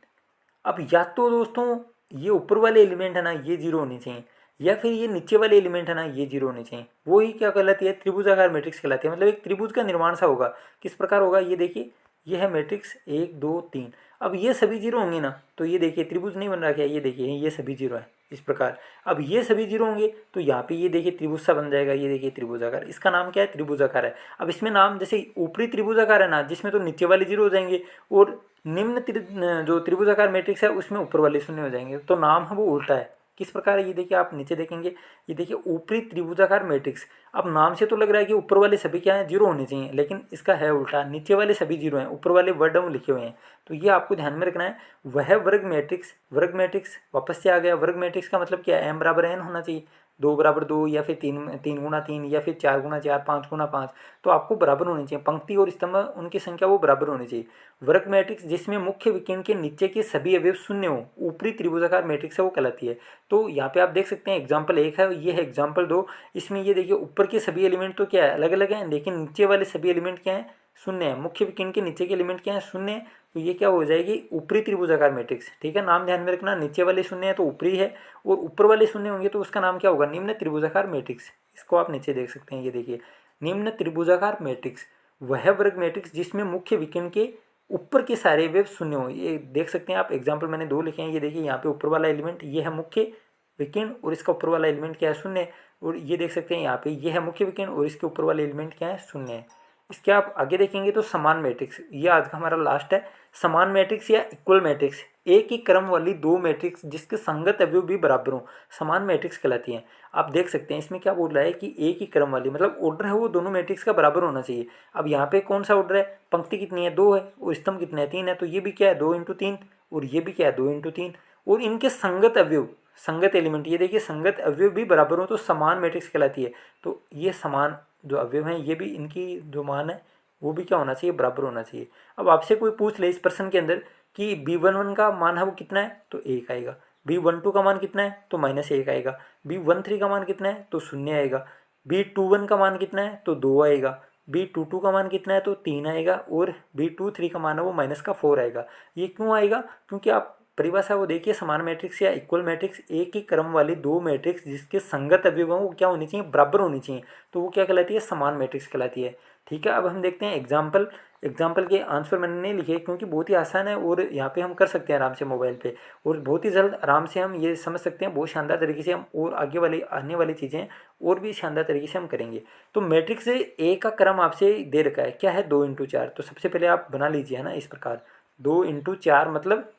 Speaker 2: अब या तो दोस्तों ये ऊपर वाले एलिमेंट है ना ये 0 होने चाहिए, या फिर ये नीचे वाले एलिमेंट है ना ये 0 होने चाहिए। वो ही क्या कहलाती है, त्रिभुजाकार मैट्रिक्स कहलाती है। मतलब एक त्रिभुज का निर्माण सा होगा। किस प्रकार होगा, ये देखिए ये है मैट्रिक्स 1 2 3। अब ये सभी 0 होंगे ना, तो ये देखिए त्रिभुज नहीं बन रहा क्या, ये देखिए ये सभी 0 है इस प्रकार। अब ये सभी 0 होंगे तो यहाँ पे ये देखिए त्रिभुज सा बन जाएगा, ये देखिए त्रिभुजाकार, इसका नाम क्या है, त्रिभुजाकार है। अब इसमें नाम जैसे ऊपरी त्रिभुजाकार है ना, जिसमें तो नीचे वाले 0 हो जाएंगे, और जो त्रिभुजाकार मैट्रिक्स है उसमें ऊपर वाले शून्य हो जाएंगे, तो नाम है वो उल्टा है। किस प्रकार है, ये देखिए आप नीचे देखेंगे, ये देखिए ऊपरी त्रिभुजाकार मैट्रिक्स। अब नाम से तो लग रहा है कि ऊपर वाले सभी क्या है 0 होने चाहिए, लेकिन इसका है उल्टा, नीचे वाले सभी 0 हैं, ऊपर वाले वर्ड हम लिखे हुए हैं। तो ये आपको ध्यान में रखना है। वह वर्ग मैट्रिक्स वापस से आ गया। वर्ग मैट्रिक्स का मतलब क्या है, m = n होना चाहिए, 2 = 2 या फिर 3 × 3 या फिर 4 × 4 5 × 5, तो आपको बराबर होनी चाहिए, पंक्ति और स्तंभ उनकी संख्या वो बराबर होनी चाहिए। वर्ग मैट्रिक्स जिसमें मुख्य विकर्ण के नीचे के सभी अवयव शून्य हो, ऊपरी त्रिभुजाकार मैट्रिक्स है वो कहलाती है। तो यहाँ पे आप देख सकते हैं एग्जाम्पल 1 है, ये है एग्जाम्पल 2। इसमें ये देखिए ऊपर के सभी एलिमेंट तो क्या है अलग अलग हैं, लेकिन नीचे वाले सभी एलिमेंट क्या है, शून्य है। मुख्य विकर्ण के नीचे के एलिमेंट क्या है, शून्य है। तो ये क्या हो जाएगी, ऊपरी त्रिभुजाकार मैट्रिक्स। ठीक है, नाम ध्यान में रखना, नीचे वाले शून्य है तो ऊपरी है, और ऊपर वाले शून्य होंगे तो उसका नाम क्या होगा, निम्न त्रिभुजाकार मैट्रिक्स। इसको आप नीचे देख सकते हैं, ये देखिए निम्न त्रिभुजाकार मैट्रिक्स वह वर्ग मैट्रिक्स जिसमें मुख्य विकर्ण के ऊपर के सारे वेव शून्य हो। ये देख सकते हैं आप, एग्जाम्पल मैंने 2 लिखे हैं। ये देखिए यहाँ पे ऊपर वाला एलिमेंट ये है मुख्य विकर्ण, और इसका ऊपर वाला एलिमेंट क्या है, शून्य। और ये देख सकते हैं यहाँ पे ये है मुख्य विकर्ण और इसके ऊपर वाले एलिमेंट क्या है, शून्य है। इसके आप आगे देखेंगे तो समान मैट्रिक्स, ये आज का हमारा लास्ट है। समान मैट्रिक्स या इक्वल मैट्रिक्स, एक ही क्रम वाली 2 मैट्रिक्स जिसके संगत अवयव भी बराबर हो, समान मैट्रिक्स कहलाती हैं। आप देख सकते हैं इसमें क्या बोल रहा है कि एक ही क्रम वाली, मतलब ऑर्डर है वो दोनों मैट्रिक्स का बराबर होना चाहिए। अब यहाँ पे कौन सा ऑर्डर है, पंक्ति कितनी है 2 है, और स्तंभ कितने हैं 3 है, तो ये भी क्या है 2 × 3, और ये भी क्या है 2 × 3। और इनके संगत अवयव, संगत एलिमेंट, ये देखिए संगत अवयव भी बराबर हो तो समान मैट्रिक्स कहलाती है। तो ये समान जो अवयव हैं ये भी इनकी जो मान है वो भी क्या होना चाहिए, बराबर होना चाहिए। अब आपसे कोई पूछ ले इस प्रश्न के अंदर कि B11 का मान है वो कितना है, तो 1 आएगा। B12 का मान कितना है, तो -1 आएगा। B13 का मान कितना है, तो 0 आएगा। B21 का मान कितना है, तो 2 आएगा। B22 का मान कितना है, तो 3 आएगा। और B23 का मान है वो -4 आएगा। ये क्यों आएगा, क्योंकि आप परिभाषा वो देखिए, समान मैट्रिक्स या इक्वल मैट्रिक्स एक ही क्रम वाली 2 मैट्रिक्स जिसके संगत अवयव वो क्या होनी चाहिए, बराबर होनी चाहिए, तो वो क्या कहलाती है, समान मैट्रिक्स कहलाती है। ठीक है, अब हम देखते हैं एग्जाम्पल के आंसर मैंने नहीं लिखे क्योंकि बहुत ही आसान है, और यहाँ पे हम कर सकते हैं आराम से मोबाइल पे, और बहुत ही जल्द आराम से हम ये समझ सकते हैं बहुत शानदार तरीके से हम, और आगे वाली आने वाली चीज़ें और भी शानदार तरीके से हम करेंगे। तो मैट्रिक्स ए का क्रम आपसे दे रखा है, क्या है 2 × 4। तो सबसे पहले आप बना लीजिए है ना इस प्रकार, 2 × 4 मतलब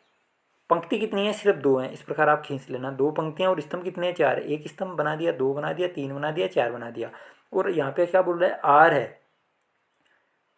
Speaker 2: पंक्ति कितनी है, सिर्फ 2 है। इस प्रकार आप खींच लेना, 2 पंक्तियां, और स्तंभ कितने हैं 4। एक स्तंभ बना दिया, 2 बना दिया, 3 बना दिया, 4 बना दिया। और यहाँ पे क्या बोल रहा है,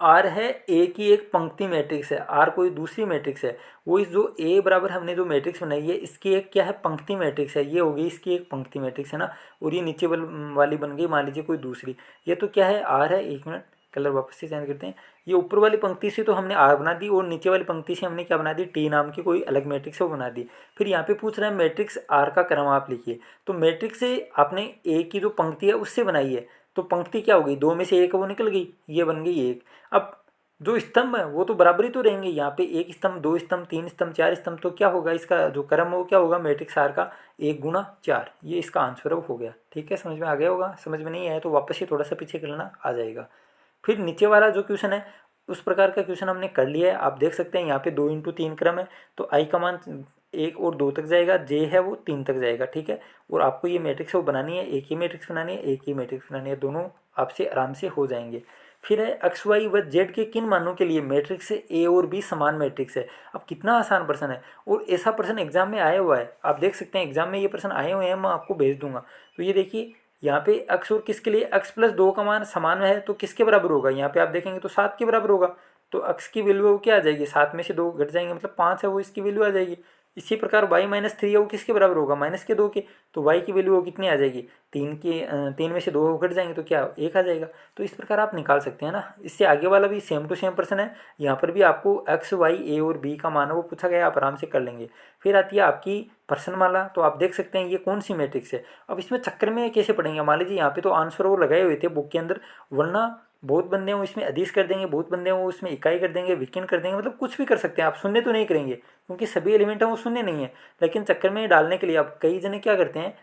Speaker 2: आर है ए की एक पंक्ति मैट्रिक्स है, आर कोई दूसरी मैट्रिक्स है। वो इस जो ए बराबर हमने जो मैट्रिक्स बनाई है इसकी एक क्या है, पंक्ति मैट्रिक्स है। ये होगी इसकी एक पंक्ति मैट्रिक्स है ना, और ये नीचे वाली बन गई मान लीजिए कोई दूसरी। ये तो क्या है, आर है, एक मिनट कलर वापस से चेंज करते हैं। ये ऊपर वाली पंक्ति से तो हमने आर बना दी और नीचे वाली पंक्ति से हमने क्या बना दी, टी नाम की कोई अलग मैट्रिक्स वो बना दी। फिर यहाँ पे पूछ रहा है मैट्रिक्स आर का क्रम आप लिखिए। तो मैट्रिक्स से आपने ए की जो पंक्ति है उससे बनाई है, तो पंक्ति क्या हो गई, 2 में से एक वो निकल गई, ये बन गई 1। अब जो स्तंभ है वो तो बराबर ही तो रहेंगे, यहाँ पे 1 स्तंभ, 2 स्तंभ, 3 स्तंभ, 4 स्तंभ, तो क्या होगा इसका जो क्रम है वो क्या होगा, मैट्रिक्स आर का 1 गुणा 4, ये इसका आंसर हो गया। ठीक है, समझ में आ गया होगा। समझ में नहीं आया तो वापस से थोड़ा सा पीछे कर लेना, आ जाएगा। फिर नीचे वाला जो क्वेश्चन है उस प्रकार का क्वेश्चन हमने कर लिया है। आप देख सकते हैं यहाँ पे 2 × 3 क्रम है, तो आई का मान 1 और 2 तक जाएगा, जे है वो 3 तक जाएगा। ठीक है, और आपको ये मैट्रिक्स वो बनानी है, एक ही मैट्रिक्स बनानी है, एक ही मैट्रिक्स बनानी है, दोनों आपसे आराम से हो जाएंगे। फिर है एक्स वाई व जेड के किन मानों के लिए मैट्रिक्स ए और बी समान मैट्रिक्स है। अब कितना आसान प्रश्न है, और ऐसा प्रश्न एग्जाम में आया हुआ है, आप देख सकते हैं एग्जाम में ये प्रश्न आए हुए हैं, मैं आपको भेज दूंगा। तो ये देखिए यहाँ पे x और किसके लिए, x + 2 का मान समान है तो किसके बराबर होगा, यहाँ पे आप देखेंगे तो 7 के बराबर होगा। तो x की वैल्यू क्या आ जाएगी, 7 में से 2 घट जाएंगे, मतलब 5 है वो इसकी वैल्यू आ जाएगी। इसी प्रकार y - 3 है वो किसके बराबर होगा, -2 के, तो y की वैल्यू वो कितनी आ जाएगी, 3 में से 2 घट जाएंगे तो क्या 1 आ जाएगा। तो इस प्रकार आप निकाल सकते हैं ना। इससे आगे वाला भी सेम टू सेम प्रश्न है, यहाँ पर भी आपको x, y, a और b का मान है वो पूछा गया, आप आराम से कर लेंगे। फिर आती है आपकी प्रश्नमाला, तो आप देख सकते हैं ये कौन सी मैट्रिक्स है। अब इसमें चक्कर में कैसे पढ़ेंगे, मान लीजिए यहाँ पे तो आंसर वो लगाए हुए थे बुक के अंदर, वरना बहुत बंदे हैं वो इसमें अदिश कर देंगे, बहुत बंदे हैं वो उसमें इकाई कर देंगे, विकीर्ण कर देंगे, मतलब कुछ भी कर सकते हैं। आप शून्य तो नहीं करेंगे क्योंकि सभी एलिमेंट हैं वो शून्य नहीं है, लेकिन चक्कर में डालने के लिए आप कई जने क्या करते हैं,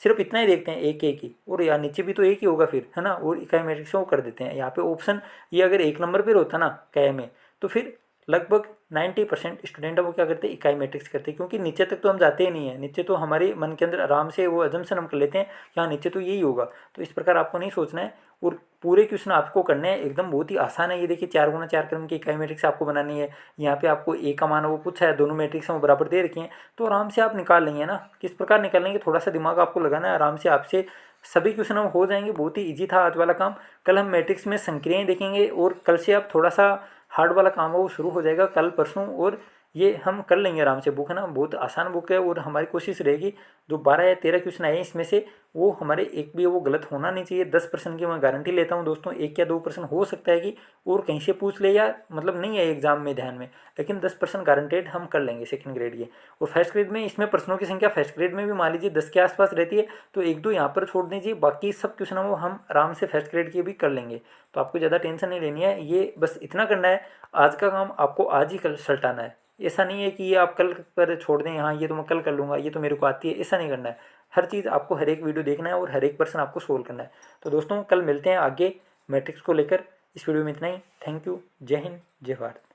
Speaker 2: सिर्फ इतना ही देखते हैं एक एक ही, और यार नीचे भी तो एक ही होगा फिर, है ना, और इकाई मैट्रिक्स वो कर देते हैं। यहाँ पे ऑप्शन ये अगर 1 नंबर पर होता ना कै में, तो फिर लगभग 90% स्टूडेंट है वो क्या करते हैं, इकाई मैट्रिक्स करते हैं, क्योंकि नीचे तक तो हम जाते ही नहीं है। नीचे तो हमारे मन के अंदर आराम से वो अजम्पशन हम कर लेते हैं कि हाँ नीचे तो यही होगा। तो इस प्रकार आपको नहीं सोचना है, और पूरे क्वेश्चन आपको करने हैं, एकदम बहुत ही आसान है। ये देखिए 4 × 4 क्रम की इकाई मैट्रिक्स आपको बनानी है। यहाँ पे आपको ए का मान वो पूछा है, दोनों मैट्रिक्स वो बराबर दे रखी हैं, तो आराम से आप निकाल लेंगे ना। किस प्रकार निकालेंगे, थोड़ा सा दिमाग आपको लगाना है, आराम से आपसे सभी क्वेश्चन हो जाएंगे। बहुत ही ईजी था आज वाला काम। कल हम मैट्रिक्स में संक्रियाएं देखेंगे, और कल से आप थोड़ा सा हार्ड वाला काम है वो शुरू हो जाएगा कल परसों, और ये हम कर लेंगे आराम से। बुक है ना, बहुत आसान बुक है, और हमारी कोशिश रहेगी जो 12 या 13 क्वेश्चन आए इसमें से वो हमारे एक भी वो गलत होना नहीं चाहिए। 10% की मैं गारंटी लेता हूँ दोस्तों, 1 या 2% हो सकता है कि और कहीं से पूछ ले, या मतलब नहीं है एग्जाम में ध्यान में, लेकिन 10% गारंटेड हम कर लेंगे सेकंड ग्रेड के। और फर्स्ट ग्रेड में इसमें प्रश्नों की संख्या फर्स्ट ग्रेड में भी मान लीजिए 10 के आसपास रहती है, तो 1-2 यहाँ पर छोड़ दीजिए, बाकी सब क्वेश्चन वो हम आराम से फर्स्ट ग्रेड के भी कर लेंगे। तो आपको ज़्यादा टेंशन नहीं लेनी है, ये बस इतना करना है, आज का काम आपको आज ही कल सल्टाना है। ऐसा नहीं है कि ये आप कल पर छोड़ दें, हाँ ये तो मैं कल कर लूँगा, ये तो मेरे को आती है, ऐसा नहीं करना है। हर चीज़ आपको हर एक वीडियो देखना है और हर एक पर्सन आपको सोल्व करना है। तो दोस्तों कल मिलते हैं आगे मैट्रिक्स को लेकर। इस वीडियो में इतना ही। Thank you. जय हिंद, जय भारत।